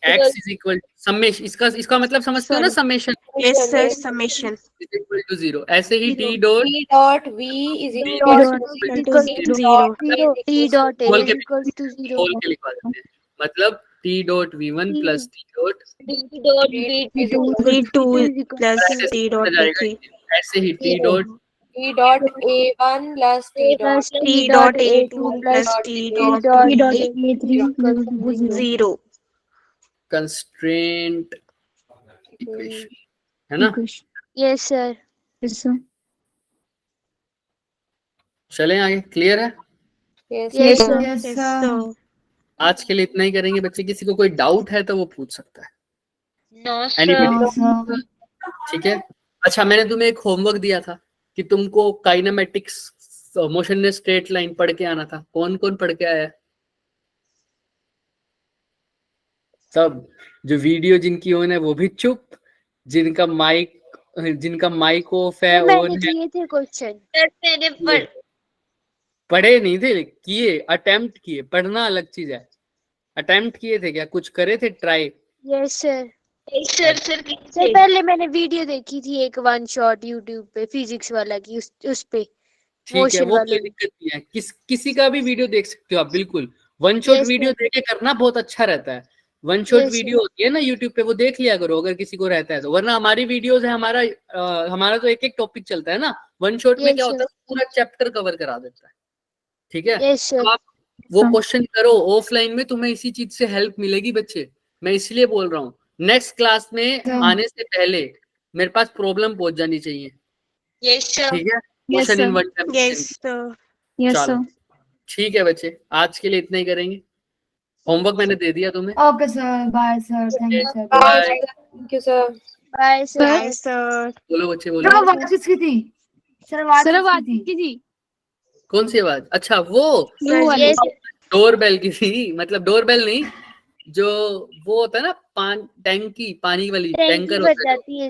x is equal summation, इसका मतलब समझते हो ना, summation Yes, sir. Summation. Is equal to 0। ऐसे ही T dot T dot V is T equal dot to Equals to 0. T dot A खोल के equals to 0. खोल के लिखवा देते हैं, मतलब T dot V1 plus T dot D dot V2 V2 plus T dot जाएगा, V3 ऐसे ही T dot T dot A1 plus T dot T dot A2 plus T dot A3 equals 0. Constraint equation, है ना? Yes, sir. Yes, sir. चलें आगे, clear है? yes Yes, sir. sir. Yes, sir. आज के लिए इतना ही करेंगे बच्चे, किसी को कोई डाउट है तो वो पूछ सकता है। No Anybody? sir. ठीक है। अच्छा, मैंने तुम्हें एक होमवर्क दिया था कि तुमको काइनेमेटिक्स मोशन स्ट्रेट लाइन पढ़ के आना था। कौन कौन पढ़ के आया? सब जो वीडियो जिनकी ऑन है वो भी चुप, जिनका माइक ऑफ है मैंने ऑन है, किए थे क्वेश्चन। सर मैंने पढ़े नहीं थे, किए, अटेम्प्ट किए। पढ़ना अलग चीज है। अटेम्प्ट किए थे क्या? कुछ करे थे try? Yes sir. Sir sir पहले मैंने वीडियो देखी थी एक वन शॉट यूट्यूब पे फिजिक्स वाला की, उस पे ठीक है, मोशन वो वाले कोई दिक्कत नहीं है। किसी का भी वीडियो देख सकते हो आप, बिल्कुल। One shot Yes, video sir. देखे करना बहुत अच्छा रहता है। वन शॉट Yes, वीडियो होती है ना यूट्यूब पे, वो देख लिया करो अगर किसी को रहता है तो। वरना हमारी वीडियोस है, हमारा तो एक एक टॉपिक चलता है ना। वन शॉट में Yes, क्या होता है, sir. पूरा चैप्टर कवर करा देता है। ठीक है, यस सर। तो आप वो क्वेश्चन करो ऑफलाइन में, तुम्हें इसी चीज से हेल्प मिलेगी बच्चे। मैं इसलिए बोल रहा हूँ, नेक्स्ट क्लास में आने से पहले मेरे पास प्रॉब्लम पहुंच जानी चाहिए। Yes sir. ठीक है, question in one time. Yes sir. चलो ठीक है बच्चे, आज के लिए इतना ही करेंगे। होमवर्क मैंने दे दिया तुम्हें। Okay sir, bye sir, thank you sir. Bye. Thank you sir. Bye sir. Sir बोलो बच्चे, सर बोलो। आवाज किसकी थी? सर आवाज किसकी थी? कौन सी आवाज? अच्छा, वो यस डोर बेल की थी। मतलब डोर बेल नहीं, जो वो होता है ना, टैंकी, पानी वाली टैंकर टैंकी होता है जो। बजाती है।